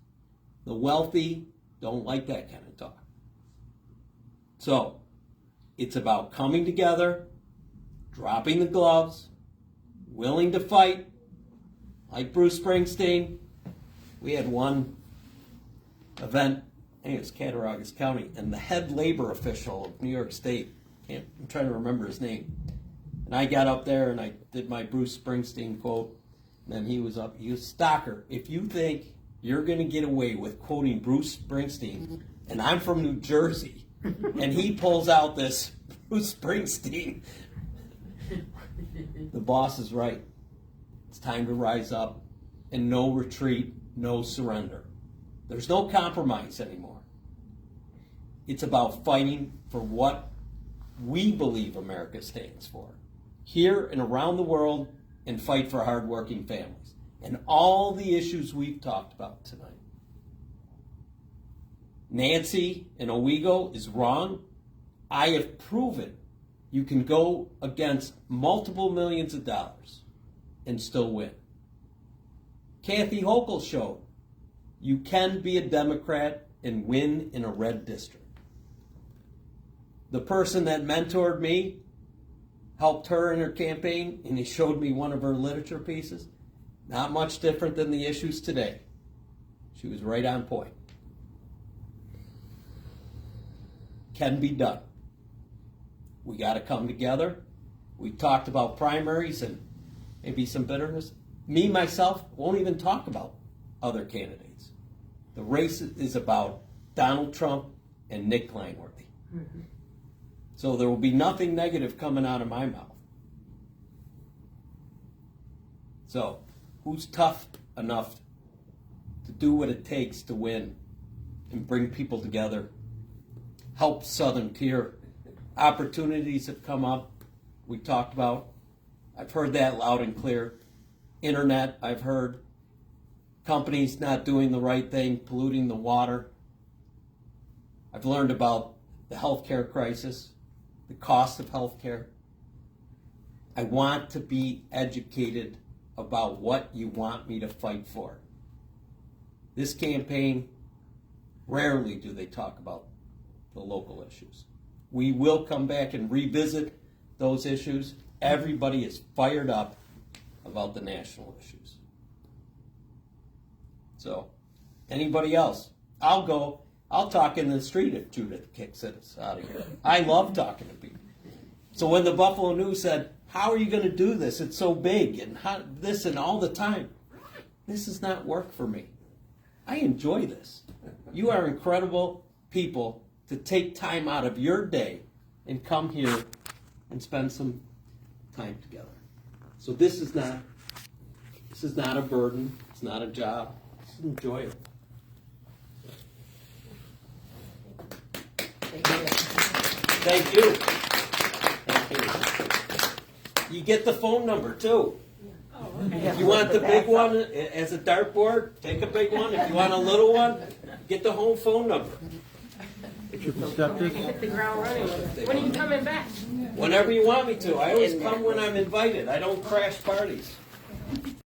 The wealthy don't like that kind of talk. So it's about coming together, dropping the gloves, willing to fight. Like Bruce Springsteen, we had one event, I think it was Cattaraugus County, and the head labor official of New York State, I'm trying to remember his name, and I got up there and I did my Bruce Springsteen quote, and then he was up, he was, Stocker, if you think you're going to get away with quoting Bruce Springsteen, and I'm from New Jersey, and he pulls out this Bruce Springsteen, the boss is right. It's time to rise up, and no retreat, no surrender. There's no compromise anymore. It's about fighting for what we believe America stands for, here and around the world, and fight for hardworking families. And all the issues we've talked about tonight. Nancy in Owego is wrong. I have proven you can go against multiple millions of dollars and still win. Kathy Hochul showed you can be a Democrat and win in a red district. The person that mentored me, helped her in her campaign, and he showed me one of her literature pieces. Not much different than the issues today. She was right on point. Can be done. We got to come together. We talked about primaries and maybe some bitterness. Me, myself, won't even talk about other candidates. The race is about Donald Trump and Nick Langworthy. Mm-hmm. So there will be nothing negative coming out of my mouth. So, who's tough enough to do what it takes to win and bring people together, help Southern Tier? Opportunities have come up, we talked about. I've heard that loud and clear. Internet, I've heard. Companies not doing the right thing, polluting the water. I've learned about the healthcare crisis, the cost of healthcare. I want to be educated about what you want me to fight for. This campaign, rarely do they talk about the local issues. We will come back and revisit those issues. Everybody is fired up about the national issues. So, anybody else? I'll talk in the street if Judith kicks us out of here. I love talking to people. So when the Buffalo News said, how are you going to do this? It's so big and this and all the time. This does not work for me. I enjoy this. You are incredible people to take time out of your day and come here and spend some time together. So this is not a burden. It's not a job. It's enjoyable. Thank you. Thank you. You get the phone number too. If you want the big one as a dartboard, take a big one. If you want a little one, get the home phone number. Triple septic? Hit the ground running. When are you coming back? Whenever you want me to. I always come when I'm invited. I don't crash parties.